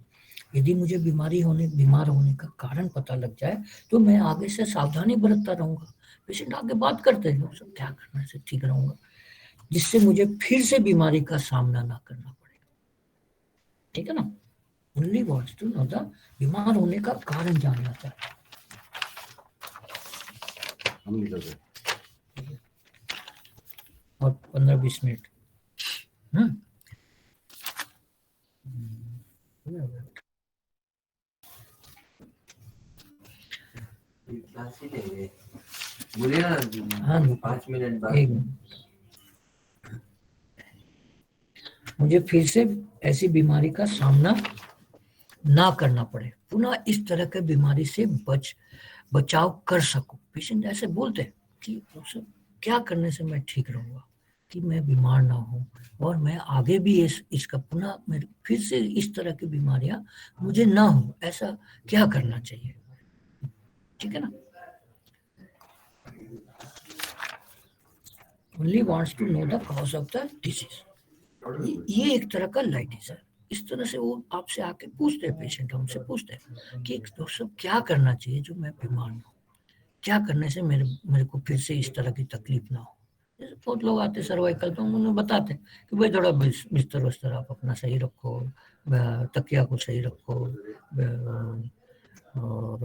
यदि मुझे बीमार होने का कारण पता लग जाए तो मैं आगे से सावधानी बरतता रहूंगा। पेशेंट आगे बात करते हैं, डॉक्टर साहब क्या करने से ठीक रहूंगा, जिससे मुझे फिर से बीमारी का सामना ना करना पड़े। ठीक है ना। Only wants to know the, बीमार होने का कारण जानना चाहता है। और 15-20 मिनट। हाँ 5 मिनट बाद मुझे फिर से ऐसी बीमारी का सामना ना करना पड़े, पुनः इस तरह के बीमारी से बचाव कर सकूं। पेशेंट ऐसे बोलते हैं कि क्या करने से मैं ठीक रहूंगा कि मैं बीमार ना हूं, और मैं आगे भी इसका पुनः मेरे फिर से इस तरह की बीमारियां मुझे ना हो, ऐसा क्या करना चाहिए। ठीक है ना। Only wants to know the cause of the disease, ये एक तरह का लाइटिस है। इस तरह से वो आपसे आके पूछते हैं, पेशेंट हमसे पूछते हैं कि डॉक्टर साहब क्या करना चाहिए जो मैं बीमार ना हूँ, क्या करने से मेरे को फिर से इस तरह की तकलीफ ना हो। जैसे बहुत लोग आते सर्वाइकल, तो उन्हें बताते कि भाई थोड़ा बिस्तर वस्तर आप अपना सही रखो, तकिया को सही रखो, और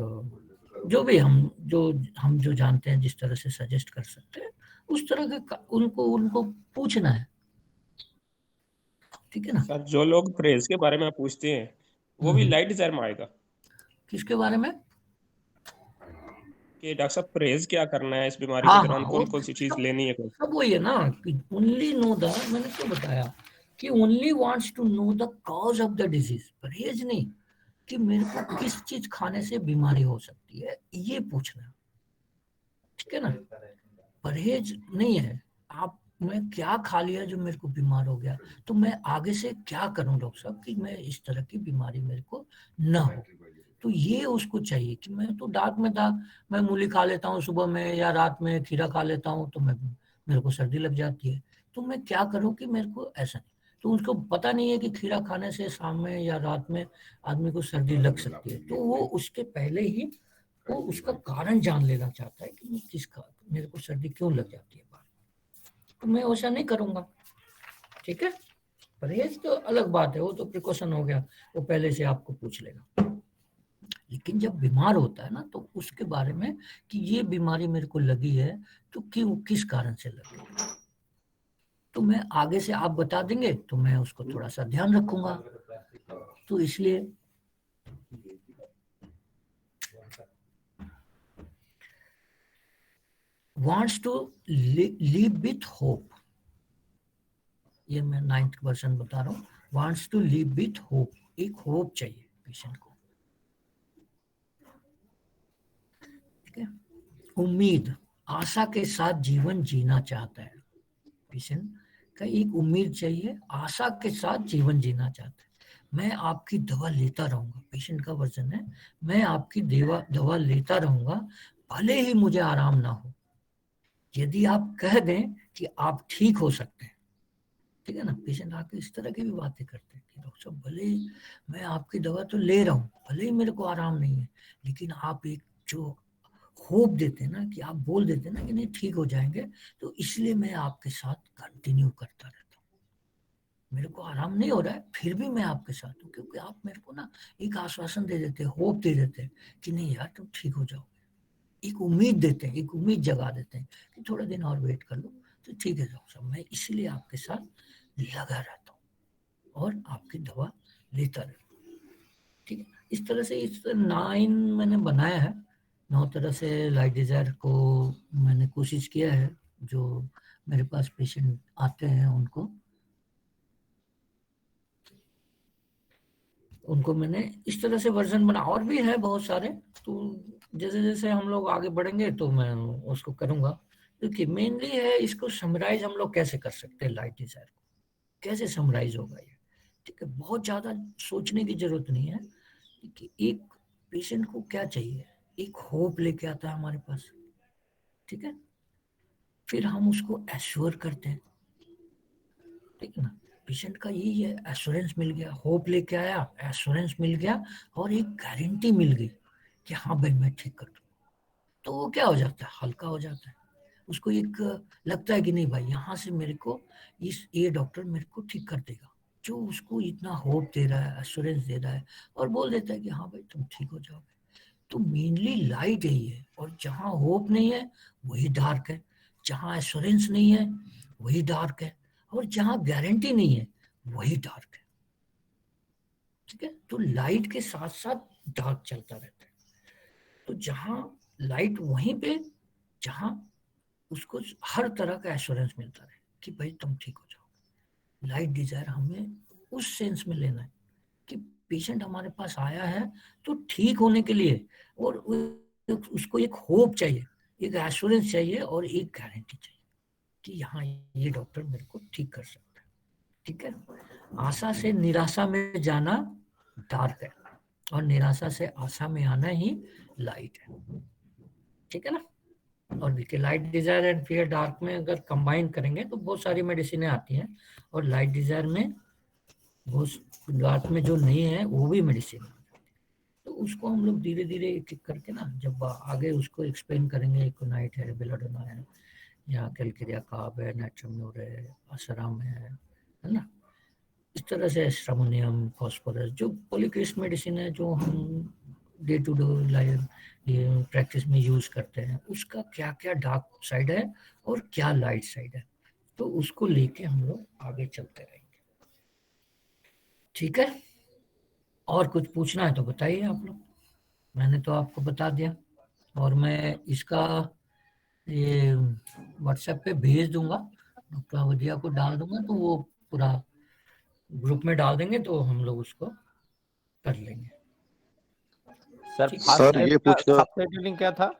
जो भी हम जो जानते हैं, जिस तरह से सजेस्ट कर सकते हैं उस तरह के उनको पूछना है। ठीक है ना। सर जो लोग परहेज के बारे में पूछते हैं वो भी लाइट डिजायर में आएगा किसके बारे में कि डॉक्टर साहब परहेज क्या करना है इस बीमारी के हाँ दौरान, हाँ, कौन कौन सी चीज लेनी है कौन सब वही है ना कि ओनली नो द, मैंने क्यों बताया कि only wants to know the cause of the disease, परहेज नहीं कि मेरे को किस चीज खाने से बीमारी हो सकती है, ये पूछना। ठीक है ना। परहेज नहीं है, आप मैं क्या खा लिया जो मेरे को बीमार हो गया, तो मैं आगे से क्या करूं डॉक्टर साहब कि मैं इस तरह की बीमारी मेरे को ना हो। तो ये उसको चाहिए कि मैं तो मैं मूली खा लेता हूँ सुबह में या रात में, खीरा खा लेता हूँ तो मेरे को सर्दी लग जाती है, तो मैं क्या करूं कि मेरे को ऐसा नहीं। तो उसको पता नहीं है कि खीरा खाने से शाम में या रात में आदमी को सर्दी लग सकती है, तो वो उसके पहले ही वो उसका कारण जान लेना चाहता है कि मेरे को सर्दी क्यों लग जाती है बार, तो मैं वैसा नहीं करूंगा। ठीक है। परहेज तो अलग बात है, वो तो प्रिकॉशन हो गया, वो पहले से आपको पूछ लेगा। लेकिन जब बीमार होता है ना, तो उसके बारे में कि ये बीमारी मेरे को लगी है तो क्यों, किस कारण से लगी, तो मैं आगे से आप बता देंगे तो मैं उसको थोड़ा सा ध्यान रखूंगा। तो इसलिए wants to live with hope. ये मैं 9th वर्जन बता रहा हूँ. wants to live with hope. एक होप चाहिए पेशेंट को. ठीक है. उम्मीद, आशा के साथ जीवन जीना चाहता है. पेशेंट का एक उम्मीद चाहिए, आशा के साथ जीवन जीना चाहता है. मैं आपकी दवा लेता रहूंगा. पेशेंट का वर्जन है, मैं आपकी दवा लेता रहूंगा भले ही मुझे आराम ना हो. यदि आप कह दें कि आप ठीक हो सकते हैं, ठीक है ना. पेशेंट आके इस तरह की भी बातें करते हैं कि डॉक्टर साहब भले ही मैं आपकी दवा तो ले रहा हूँ, भले ही मेरे को आराम नहीं है, लेकिन आप एक जो होप देते हैं ना, कि आप बोल देते हैं ना कि नहीं ठीक हो जाएंगे, तो इसलिए मैं आपके साथ कंटिन्यू करता रहता हूँ. मेरे को आराम नहीं हो रहा है, फिर भी मैं आपके साथ हूँ, क्योंकि आप मेरे को ना एक आश्वासन दे देते हैं, होप दे देते हैं कि नहीं यार तुम ठीक हो जाओगे. एक उम्मीद देते हैं, एक उम्मीद जगा देते हैं कि थोड़ा दिन और वेट कर लो तो ठीक है डॉक्टर साहब, मैं इसलिए आपके साथ लगा रहता हूँ और आपकी दवा लेता रहता हूँ. ठीक है. इस तरह से 9 मैंने बनाया है. 9 तरह से लाइट डिजायर को मैंने कोशिश किया है. जो मेरे पास पेशेंट आते हैं उनको मैंने इस तरह से वर्जन बना. और भी है बहुत सारे, तो जैसे जैसे हम लोग आगे बढ़ेंगे तो मैं उसको करूंगा. क्योंकि मेनली है इसको समराइज हम लोग कैसे कर सकते हैं, लाइट डिजायर को कैसे समराइज होगा ये. ठीक है. बहुत ज्यादा सोचने की जरूरत नहीं है कि एक पेशेंट को क्या चाहिए. एक होप लेके आता है हमारे पास. ठीक है. फिर हम उसको एश्योर करते हैं. ठीक है ना. पेशेंट का यही है, एश्योरेंस मिल गया, होप लेके आया, एश्योरेंस मिल गया और एक गारंटी मिल गई कि हाँ भाई मैं ठीक कर दूंगा. तो वो क्या हो जाता है, हल्का हो जाता है. उसको एक लगता है कि नहीं भाई यहाँ से मेरे को ये डॉक्टर मेरे को ठीक कर देगा. जो उसको इतना होप दे रहा है, एश्योरेंस दे रहा है और बोल देता है कि हाँ भाई तुम ठीक हो जाओगे. तो मेनली लाइट यही है. और जहाँ होप नहीं है वही डार्क है, जहाँ एश्योरेंस नहीं है वही डार्क है, और जहाँ गारंटी नहीं है वही डार्क है. ठीक है. तो लाइट के साथ साथ डार्क चलता रहता है. तो जहाँ लाइट वहीं पे जहाँ उसको हर तरह का एश्योरेंस मिलता रहे कि भाई तुम ठीक हो जाओगे. लाइट डिजायर हमें उस सेंस में लेना है कि पेशेंट हमारे पास आया है तो ठीक होने के लिए, और उसको एक होप चाहिए, एक एश्योरेंस चाहिए और एक गारंटी चाहिए कि यहाँ ये डॉक्टर मेरे को ठीक कर सकता है. ठीक है. आशा से निराशा में जाना डार्क है और निराशा से आशा में आना ही लाइट है. ठीक है ना. और देखिए light desire and fear dark में अगर कंबाइन करेंगे तो बहुत सारी मेडिसिन आती हैं, और लाइट डिजायर में बहुत डार्क में जो नहीं है वो भी मेडिसिन. तो उसको हम लोग धीरे धीरे एक एक करके ना जब आगे उसको एक्सप्लेन करेंगे, एकोनाइट है, बेलाडोना है, या कैलकेरिया काब है, नाइट्रोम्यूर है, असराम है ना. इस तरह से स्ट्रामोनियम, फास्फोरस, जो पॉलीक्रिस्ट मेडिसिन है जो हम day to day life practice में यूज करते हैं, उसका क्या क्या डार्क साइड है और क्या लाइट साइड है, तो उसको लेके हम लोग आगे चलते रहेंगे. ठीक है. और कुछ पूछना है तो बताइए आप लोग. मैंने तो आपको बता दिया, और मैं इसका ये व्हाट्सएप पे भेज दूंगा, डॉक्टर अवधिया को डाल दूंगा, तो वो पूरा ग्रुप में डाल देंगे तो हम लोग उसको कर लेंगे. सर ठीक है. फास्ट सर, सेट ये का पूछना- फास्ट शेड्यूलिंग क्या था?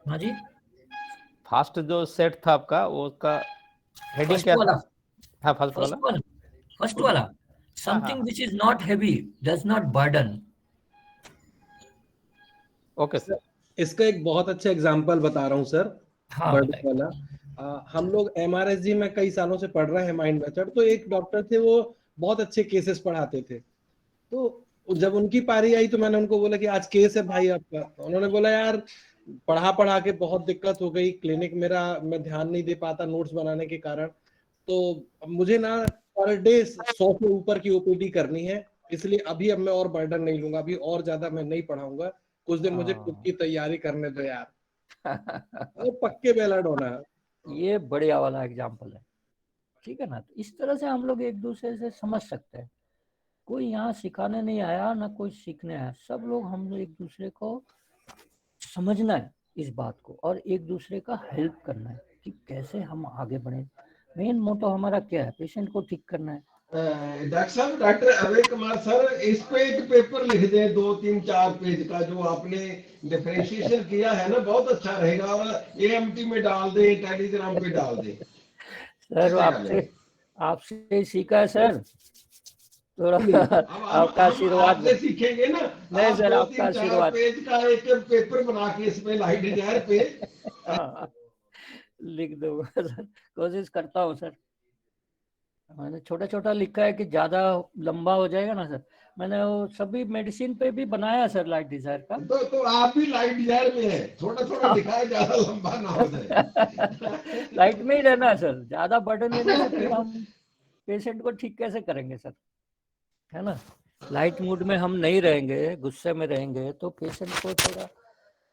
हाँ जी. फास्ट जो सेट था आपका वो उसका हेडिंग फर्स्ट क्या वाला, था? हाँ फर्स्ट वाला. फर्स्ट वाला something which is not heavy does not burden. Okay sir. इसका एक बहुत अच्छा एग्जांपल बता रहा हूँ सर. हाँ बर्ड बताइए. वाला. हम लोग MRSG में कई सालों से पढ़ रहे हैं माइंड मेथड. तो एक डॉक्टर थे, वो बहुत अच्छे केसेस पढ़ाते थे. तो जब उनकी पारी आई तो मैंने उनको बोला कि आज केस है भाई आपका. तो उन्होंने बोला यार पढ़ा के बहुत दिक्कत हो गई, क्लिनिक मेरा मैं ध्यान नहीं दे पाता नोट्स बनाने के कारण. तो मुझे ना पर डे 100 से ऊपर की ओपीडी करनी है, इसलिए अभी अब मैं और बर्डन नहीं लूंगा, अभी और ज्यादा मैं नहीं पढ़ाऊंगा, कुछ दिन मुझे खुद की तैयारी करने दो यार. वो पक्के बेलाडोना. ये बढ़िया वाला एग्जाम्पल है. ठीक है ना. तो इस तरह से हम लोग एक दूसरे से समझ सकते हैं. कोई यहाँ सिखाने नहीं आया, ना कोई सीखने आया, सब लोग हम लोग एक दूसरे को समझना है इस बात को, और एक दूसरे का हेल्प करना है कि कैसे हम आगे बढ़े। मेन मोटो हमारा क्या है, पेशेंट को ठीक करना है। डॉक्टर साहब, डॉक्टर अभय कुमार सर, इस पे एक पेपर लिख दें 2-3-4 पेज का, जो आपने डिफरेंशिएशन किया है ना, बहुत अच्छा रहेगा, और एएमटी में डाल दें, टेलीग्राम पे डाल दें। सर आपसे ही सीखा है सर, थोड़ा आपका आशीर्वाद। आपसे सीखेंगे ना। नहीं सर, आपका 2-3-4 आशीर्वाद। पेज का एक पेपर बना के इसमें लाइट डिजायर पे लिख दूंगा सर, कोशिश करता हूँ सर। मैंने छोटा छोटा लिखा है कि ज्यादा लंबा हो जाएगा ना सर। मैंने वो सभी मेडिसिन पे भी बनाया सर लाइट डिजायर का। तो आप भी लाइट डिजायर में है, थोड़ा थोड़ा लिखा है, ज्यादा लंबा ना हो जाए। लाइट में ही रहना है सर, ज्यादा बर्डन लेने से फिर हम पेशेंट को ठीक कैसे करेंगे सर, है ना। लाइट मूड में हम नहीं रहेंगे, गुस्से में रहेंगे तो पेशेंट को थोड़ा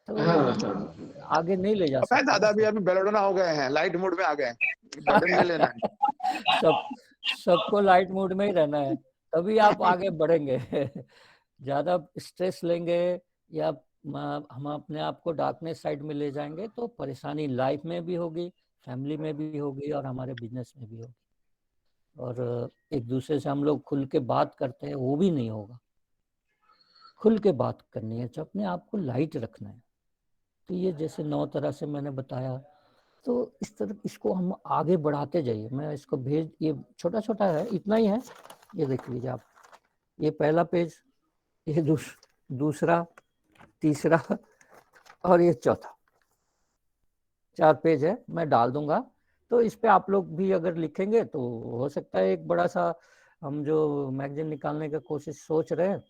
तो मतलब आगे नहीं ले जा सकते। दादा भी अभी बेलोडोना हो गए हैं, लाइट मूड में आ गए, बर्डन नहीं लेना है। सबको लाइट मूड में ही रहना है, तभी आप आगे बढ़ेंगे। ज्यादा स्ट्रेस लेंगे या हम अपने आप को डार्कनेस साइड में ले जाएंगे तो परेशानी लाइफ में भी होगी, फैमिली में भी होगी और हमारे बिजनेस में भी होगी। और एक दूसरे से हम लोग खुल के बात करते हैं, वो भी नहीं होगा। खुल के बात करनी है, तो अपने आप को लाइट रखना है। तो ये जैसे 9 तरह से मैंने बताया, तो इस तरह इसको हम आगे बढ़ाते जाइए। मैं इसको भेज, ये छोटा छोटा है, इतना ही है, ये देख लीजिए आप। ये पहला पेज, ये दूसरा, तीसरा और ये चौथा, 4 पेज है, मैं डाल दूंगा। तो इस पे आप लोग भी अगर लिखेंगे तो हो सकता है एक बड़ा सा हम जो मैगजीन निकालने का कोशिश सोच रहे हैं,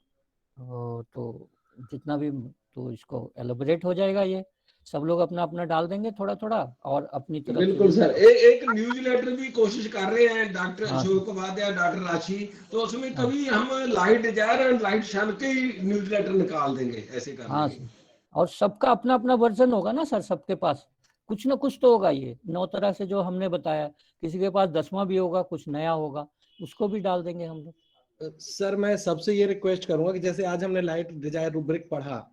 तो जितना भी तो इसको एलोबरेट हो जाएगा। ये सब लोग अपना अपना डाल देंगे थोड़ा थोड़ा, और अपनी तरफ बिल्कुल से सर, एक न्यूज़लेटर भी कोशिश कर रहे हैं डॉक्टर हाँ अशोक उपाध्याय, डॉक्टर राशि, तो उसमें कभी हम लाइट डिजायर और लाइट शन के ही न्यूज़लेटर निकाल देंगे, ऐसे कर हाँ देंगे। और सबका अपना अपना वर्जन होगा ना सर, सबके पास कुछ ना कुछ तो होगा। ये 9 तरह से जो हमने बताया, किसी के पास 10वां भी होगा, कुछ नया होगा, उसको भी डाल देंगे हम लोग। सर मैं सबसे ये रिक्वेस्ट करूंगा कि जैसे आज हमने लाइट डिजायर रूब्रिक पढ़ा,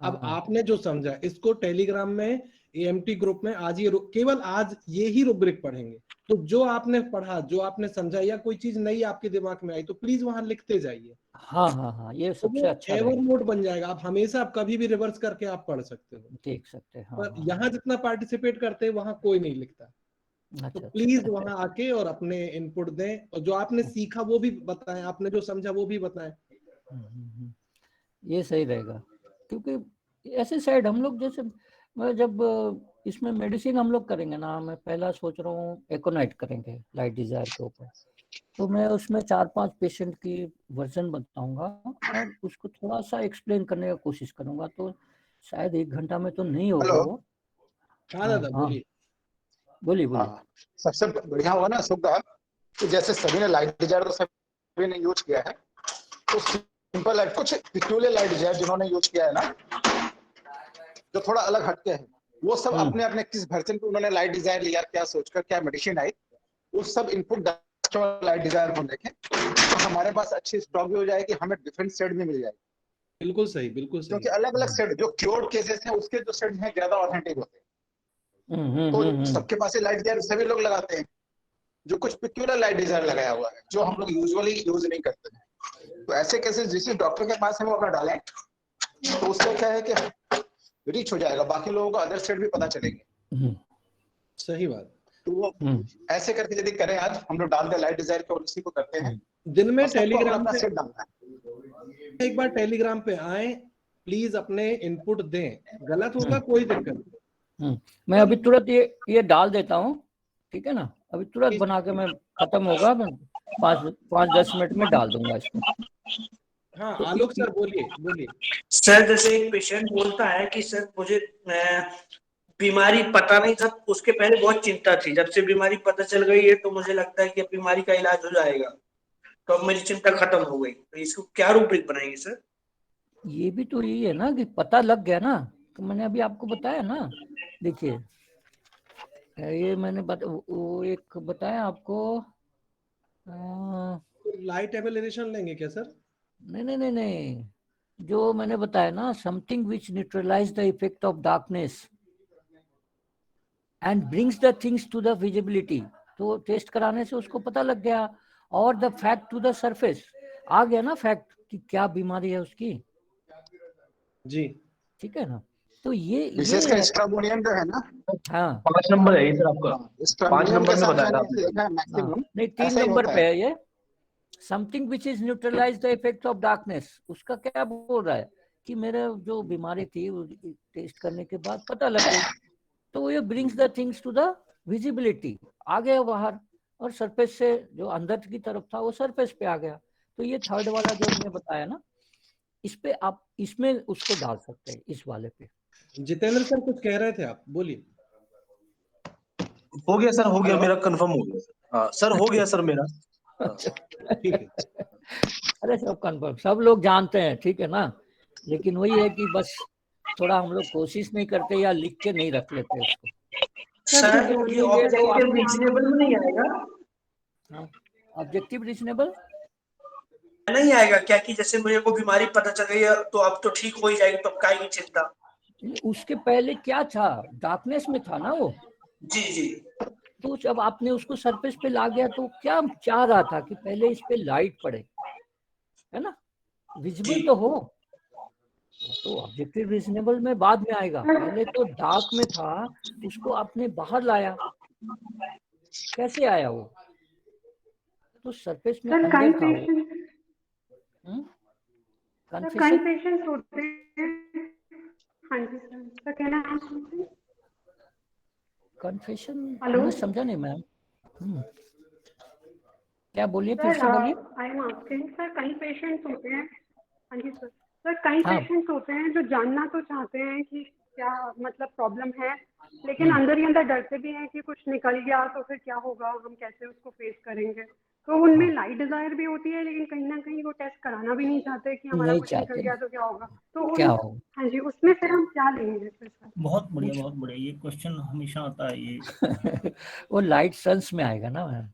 अब आपने जो समझा इसको टेलीग्राम में एएमटी ग्रुप में आज ये केवल आज ये ही रूब्रिक पढ़ेंगे। तो जो आपने पढ़ा, जो आपने समझा, या कोई चीज नई आपके दिमाग में आई तो प्लीज वहां लिखते जाइए। हाँ, ये तो सबसे वो अच्छा एवर रहेगा। नोट बन जाएगा, आप हमेशा, आप कभी भी रिवर्स करके आप पढ़ सकते हो, देख सकते हैं। पर यहाँ जितना पार्टिसिपेट करते हैं वहां कोई नहीं लिखता। तो प्लीज वहां आके और अपने इनपुट दें, और जो आपने सीखा वो भी बताएं, आपने जो समझा वो भी बताएं। ये सही रहेगा, क्योंकि ऐसे साइड हम लोग जैसे मैं जब इसमें मेडिसिन हम लोग करेंगे ना, मैं पहला सोच रहा हूँ एकोनाइट करेंगे लाइट डिजायर के ऊपर। तो मैं उसमें 4-5 पेशेंट की वर्जन बताऊंगा और उसको थोड़ा सा एक्सप्लेन करने का कोशिश करूंगा। तो शायद 1 घंटा में तो नहीं होगा वो। हाँ दादा बोलिए। बोलिए। सबसे बढ़िया होगा ना अशोक दा, तो जैसे सभी ने लाइट डिजायर तो सभी ने यूज किया है, तो सिंपल लाइट, कुछ पिक्यूलियर लाइट डिजायर जिन्होंने यूज किया है ना, जो थोड़ा अलग हटके है, वो सब अपने अपने किस वर्जन पे उन्होंने लाइट डिजायर लिया, क्या सोचकर, क्या मेडिसिन आई, उस सब इनपुट लाइट डिजायर को देखें, तो हमारे पास अच्छी स्टॉक भी हो जाएगी, हमें डिफरेंट सेट भी मिल जाएगी। बिल्कुल सही, बिल्कुल सही। क्योंकि अलग अलग सेट जो क्योर्ड केसेस हैं उसके जो सेट हैं ज्यादा ऑथेंटिक होते हैं। तो सबके पास लाइट डिजायर सभी लोग लगाते हैं, जो कुछ पिक्यूलर लाइट डिजायर लगाया हुआ है जो हम लोग यूजुअली यूज नहीं करते हैं। तो ऐसे केसेस जिस डॉक्टर के पास है वो अगर डालें तो उससे क्या है कि रीच हो जाएगा, बाकी लोगों को अदर सेट भी पता चलेंगे। सही बात। तो वो ऐसे करके यदि करें, आज हम लोग डाल दें लाइट डिजायर के और उसी को करते हैं दिन में टेलीग्राम पे सेट डालना है। एक बार टेलीग्राम पे आए, प्लीज अपने इनपुट दें, गलत होगा कोई दिक्कत नहीं। मैं अभी तुरंत ये डाल देता हूँ, ठीक है ना, अभी तुरंत बना के मैं खत्म होगा, मैं 5-10 मिनट में डाल दूंगा इसको। हाँ आलोक सर बोलिए। सर जैसे एक पेशेंट बोलता है कि सर मुझे बीमारी पता नहीं था, उसके पहले बहुत चिंता थी, जब से बीमारी पता चल गई है तो मुझे लगता है कि बीमारी का इलाज हो जाएगा, तो अब मेरी चिंता खत्म हो गई, तो इसको क्या रूब्रिक बनाएंगे सर? ये भी तो यही है ना कि पता लग गया ना, तो मैंने अभी आपको बताया ना। देखिए ये मैंने वो एक बताया आपको। लाइट एवेलेशन लेंगे क्या सर? नहीं, जो मैंने बताया ना, something which neutralize the effect of darkness, and brings the things to the visibility. तो टेस्ट कराने से उसको पता लग गया, और the fact to the surface, आ गया ना फैक्ट कि क्या बीमारी है उसकी। जी ठीक है ना। तो ये विशेषकर स्ट्राबोनियम जो है ना, हाँ 5 नंबर है ये सर आपका। 5 स्ट्राबोनियम नंबर के में साथ बताया था मैंने आपने। देखा है मैक्सिमम नहीं 3 ऐसा ही नंबर होता पे है। है ये, something which is neutralize the effect of darkness. उसका क्या बोल रहा है कि मेरा जो बीमारी थी वो टेस्ट करने के बाद पता लग गई, तो ये brings the things to the visibility, आ गया बाहर, और सरफेस से जो अंदर की तरफ था वो सरफेस पे आ गया। तो ये थर्ड वाला जो हमने बताया ना, इस पे आप इसमें उसको डाल सकते हैं, इस वाले पे। जितेंद्र सर कुछ कह रहे थे आप, बोलिए। हो गया सर, हो गया, मेरा कंफर्म हो गया। हाँ सर, हो गया सर मेरा। ठीक है। अरे सब कंफर्म, सब लोग जानते हैं, ठीक है ना। लेकिन वही है कि बस थोड़ा हम लोग कोशिश नहीं करते या लिख के नहीं रख लेते उसको। सर ये ऑब्जेक्टिव रीजनेबल में नहीं आएगा? ऑब्जेक्टिव रीजनेबल नहीं आएगा क्या कि जैसे मुझे को बीमारी पता चल गई है तो अब तो ठीक हो ही जाएगी, तो अब काय की चिंता। उसके पहले क्या था, डार्कनेस में था ना वो। जी जी। तो जब आपने उसको सरफेस पे ला गया तो क्या चाह रहा था कि पहले इस पे लाइट पड़े, है ना, विजिबल तो हो। तो ऑब्जेक्टिव रीजनेबल में बाद में आएगा, पहले तो डार्क में था, उसको आपने बाहर लाया, कैसे आया वो, तो सरफेस में अंदर था वो। कन्फेशंस होते हैं। हाँ जी सर, तो कहना है कन्फेशन हेलो मैं समझा नहीं मैम। क्या बोलिए, फिर से बोलिए। आई एम आस्किंग सर, कई पेशेंट्स होते हैं, हाँ जी सर, सर कई हाँ। पेशेंट्स होते हैं जो जानना तो चाहते हैं कि क्या मतलब प्रॉब्लम है, लेकिन अंदर ही अंदर डरते भी हैं कि कुछ निकल गया तो फिर क्या होगा, हम कैसे उसको फेस करेंगे। तो उनमें लाइट डिजायर भी होती है, लेकिन कहीं ना कहीं वो टेस्ट कराना भी नहीं चाहते कि हमारा नहीं कुछ निकल चाहते गया तो क्या होगा। तो क्या उन होगा। हाँ जी, उसमें फिर हम क्या लेंगे फिर सर? बहुत बढ़िया, ये क्वेश्चन हमेशा आता है ये। वो लाइट सन्स में आएगा ना मैम,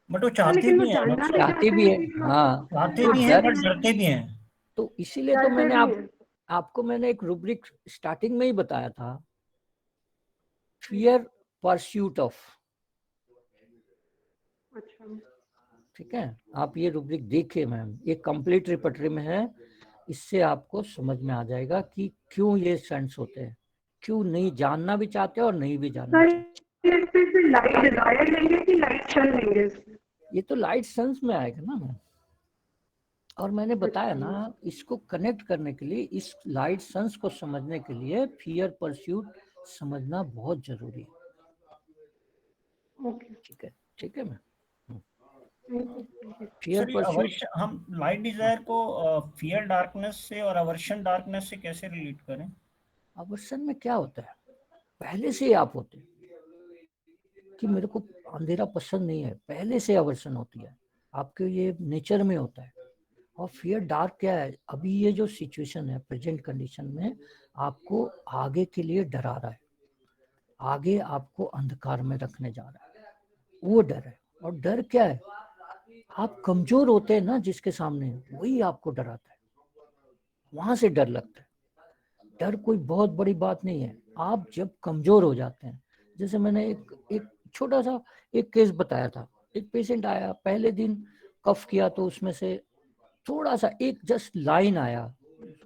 बट वो चाहते लेकिन वो भी हैं, जानना भी चाहते भी है, हाँ। चाहते तो भी हैं बट डरते भी हैं। तो इसीलिए तो मैंने आपको मैंने एक रूब्रिक स्टार्टिंग में ही बताया था, फियर परस्यूट ऑफ। अच्छा ठीक है, आप ये रूब्रिक देखिए मैम, ये कंप्लीट रिपर्टरी में है, इससे आपको समझ में आ जाएगा कि क्यों ये सेंस होते हैं, क्यों नहीं जानना भी चाहते और नहीं भी जानना चाहते। लाइट डिजायर लेंगे कि लाइट सन लेंगे? ये तो लाइट सन्स में आएगा ना मैम, और मैंने बताया ना, इसको कनेक्ट करने के लिए, इस लाइट सन्स को समझने के लिए फियर परस्यूट समझना बहुत जरूरी है। ठीक है मैम। फियर परस्यूट, हम लाइट डिजायर को फियर डार्कनेस से और अवर्शन डार्कनेस से कैसे रिलेट करें? अवर्शन में क्या होता है, पहले से ही आप होते कि मेरे को अंधेरा पसंद नहीं है, पहले से अवर्शन होती है आपके, ये नेचर में होता है। और फियर डार्क क्या है, अभी ये जो सिचुएशन है प्रेजेंट कंडीशन में आपको आगे के लिए डरा रहा है, आगे आपको अंधकार में रखने जा रहा है, वो डर है। और डर क्या है, आप कमजोर होते हैं ना जिसके सामने, वही आपको डराता है, वहां से डर लगता है। डर कोई बहुत बड़ी बात नहीं है, आप जब कमजोर हो जाते हैं, जैसे मैंने एक छोटा सा एक केस बताया था, एक पेशेंट आया, पहले दिन कफ किया तो उसमें से थोड़ा सा एक जस्ट लाइन आया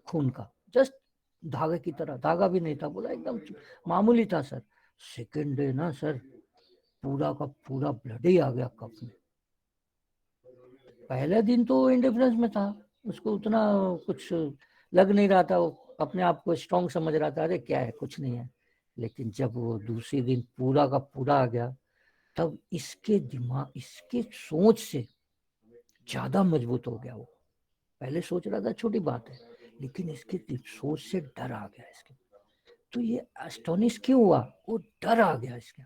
खून का, जस्ट धागे की तरह, धागा भी नहीं था, बोला एकदम मामूली था सर। सेकेंड डे ना सर, पूरा का पूरा ब्लड ही आ गया कफ में। पहले दिन तो इंडिफरेंस में था, उसको उतना कुछ लग नहीं रहा था, वो अपने आप को स्ट्रॉन्ग समझ रहा था, अरे क्या है कुछ नहीं है। लेकिन जब वो दूसरे दिन पूरा का पूरा आ गया, तब इसके दिमाग, इसके सोच से ज्यादा मजबूत हो गया वो। पहले सोच रहा था छोटी बात है, लेकिन इसके सोच से डर आ गया इसके। तो ये एस्टोनिश क्यों हुआ, वो डर आ गया इसके।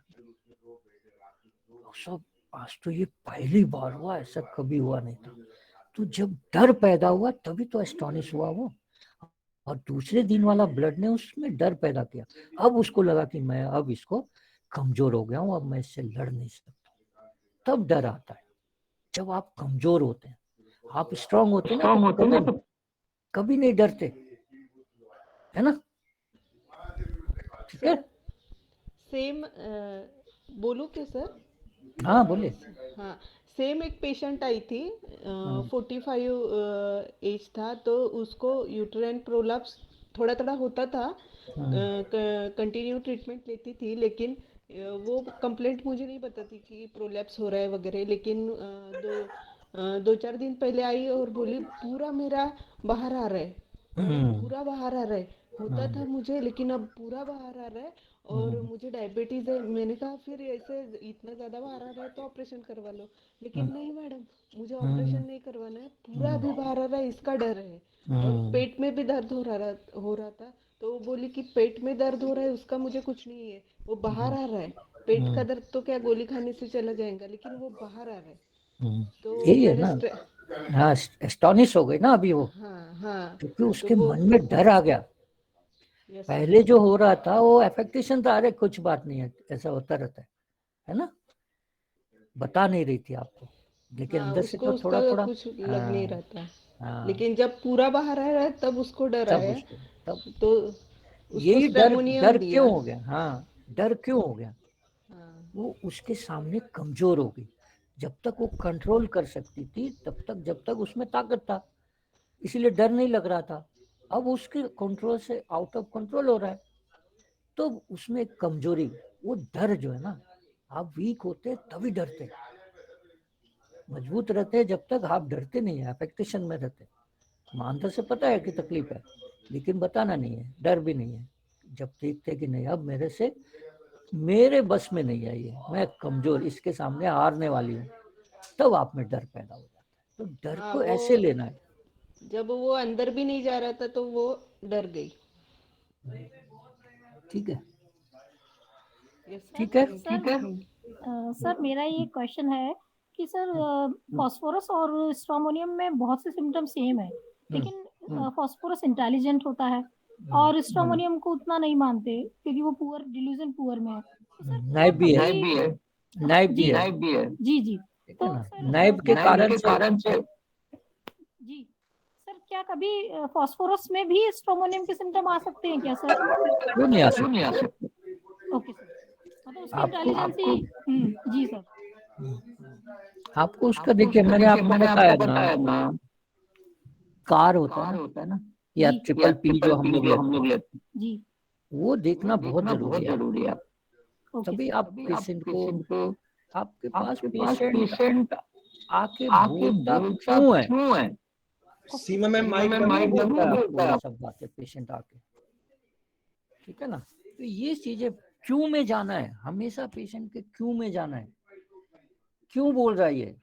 सब आज तो ये पहली बार हुआ, ऐसा कभी हुआ नहीं था। तो जब डर पैदा हुआ तभी तो एस्टोनिश हुआ वो, और दूसरे दिन वाला ब्लड ने उसमें डर पैदा किया। अब उसको लगा कि मैं अब इसको कमजोर हो गया हूँ, अब मैं इससे लड़ नहीं सकता। तब डर आता है। जब आप कमजोर होते हैं, आप स्ट्रांग होते हैं ना, तो कभी नहीं डरते, है ना। ठीक है, सेम बोलूं क्या सर? हाँ बोलिए। हाँ, सेम एक पेशेंट आई थी, 45 एज था, तो उसको यूट्राइन प्रोलैप्स थोड़ा थोड़ा होता था, कंटिन्यू ट्रीटमेंट लेती थी, लेकिन वो कंप्लेंट मुझे नहीं बताती कि प्रोलैप्स हो रहा है वगैरह, लेकिन 2-4 दिन पहले आई और बोली पूरा मेरा बाहर आ रहा है, पूरा बाहर आ रहा है, होता था मुझे लेकिन अब पूरा बाहर आ रहा है और मुझे डायबिटीज है। मैंने कहा फिर ऐसे इतना ज़्यादा बाहर आ रहा है तो ऑपरेशन करवा लो, लेकिन नहीं मैडम, मुझे ऑपरेशन नहीं करवाना है, पूरा अभी बाहर आ रहा है, इसका डर है। और पेट में भी दर्द हो रहा था, तो वो बोली कि पेट में दर्द हो रहा है उसका मुझे कुछ नहीं है, वो बाहर आ रहा है, पेट का दर्द तो क्या गोली खाने से चला जाएगा, लेकिन वो बाहर आ रहा है। तो यही है मैंने ना, हाँ एस्टोनिश हो गई ना अभी वो, हाँ, क्योंकि उसके मन में डर आ गया। पहले जो हो रहा था वो एफेक्टेशन था, अरे कुछ बात नहीं है, ऐसा होता रहता है ना, बता नहीं रही थी आपको, लेकिन अंदर से तो थोड़ा थोड़ा कुछ लग नहीं रहा था, लेकिन जब पूरा बाहर आ रहा है तब उसको डर आया, तो यही डर क्यों हो गया? हाँ, डर क्यों हो गया? वो उसके सामने कमजोर हो गई। जब तक वो कंट्रोल कर सकती थी तब तक, जब तक उसमें ताकत था, इसीलिए डर नहीं लग रहा था। अब उसके कंट्रोल से आउट ऑफ कंट्रोल हो रहा है, तो उसमें एक कमजोरी, वो डर जो है ना, आप वीक होते तभी डरते, मजबूत रहते जब तक आप डरते नहीं है, अफेक्टेशन में रहते। अंदर से पता है कि तकलीफ है, लेकिन बताना नहीं है, डर भी नहीं है। जब देखते कि नहीं अब मेरे बस में नहीं आई है, मैं कमजोर, इसके सामने हारने वाली हूँ, तब आप में डर पैदा हो जाता है। तो डर को ऐसे लेना है। जब वो अंदर भी नहीं जा रहा था तो वो डर गई। ठीक है, ठीक है, ठीक है। सर मेरा ये क्वेश्चन है कि सर फास्फोरस और स्ट्रोमोनियम में बहुत से सिम्टम सेम है, लेकिन फास्फोरस इंटेलिजेंट होता है और स्ट्रोमोनियम को उतना नहीं मानते क्योंकि वो पुअर डिल्यूजन पुअर में है। तो सर नाइब भी है, जी जी, तो नाइब के कारण से जी सर, क्या कभी फास्फोरस में भी स्ट्रोमोनियम के सिम्टम आ सकते हैं क्या सर? क्यों नहीं आ सकते? ओके सर, मतलब उसकी इंटेलिजेंस जी सर। आपको उसका देखिए, मैंने आपको बताया ना, कार होता है ना, या ट्रिपल पी जो हम लोग लेते जी, वो देखना बहुत जरूरी है। तभी आप पेशेंट को, आपके पास पेशेंट आके बोलता क्यों है, सीमा में माइक बोलता सब बातें पेशेंट आके, ठीक है ना। तो ये चीजें क्यों में जाना है, हमेशा पेशेंट के क्यों में जाना है, क्यों बोल रहा है ये।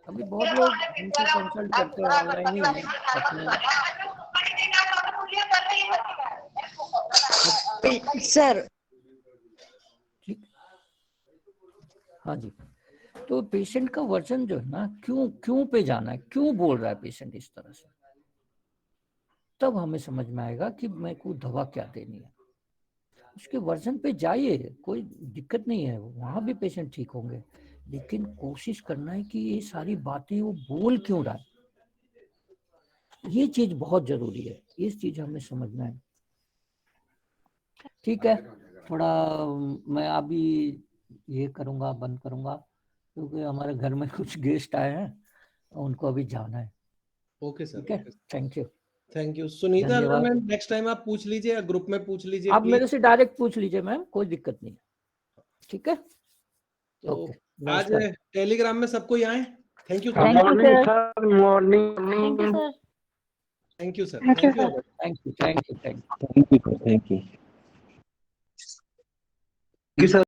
अभी बहुत लोग हमसे कंसल्ट करते हैं ऑनलाइन ही अपने सर। ठीक, हाँ जी। तो पेशेंट का वर्जन जो है ना, क्यों पे जाना है, क्यों बोल रहा है पेशेंट इस तरह से, तब हमें समझ में आएगा कि मैं को दवा क्या देनी है। उसके वर्जन पे जाइए, कोई दिक्कत नहीं है, वहां भी पेशेंट ठीक होंगे, लेकिन कोशिश करना है कि ये सारी बातें वो बोल क्यों रहा है, ये चीज बहुत जरूरी है, इस चीज हमें समझना है। ठीक है, थोड़ा मैं अभी ये करूंगा, बंद करूंगा, क्योंकि हमारे घर में कुछ गेस्ट आए हैं, उनको अभी जाना है। ओके सर, ठीक है, thank you. Sunita ma'am, next time आप पूछ लीजिए या ग्रुप में पूछ लीजिए, आप मेरे से डायरेक्ट पूछ लीजिए मैम, कोई दिक्कत नहीं, ठीक है। तो आज टेलीग्राम में सबको आए। Thank you sir, morning sir, thank you sir, thank you sir.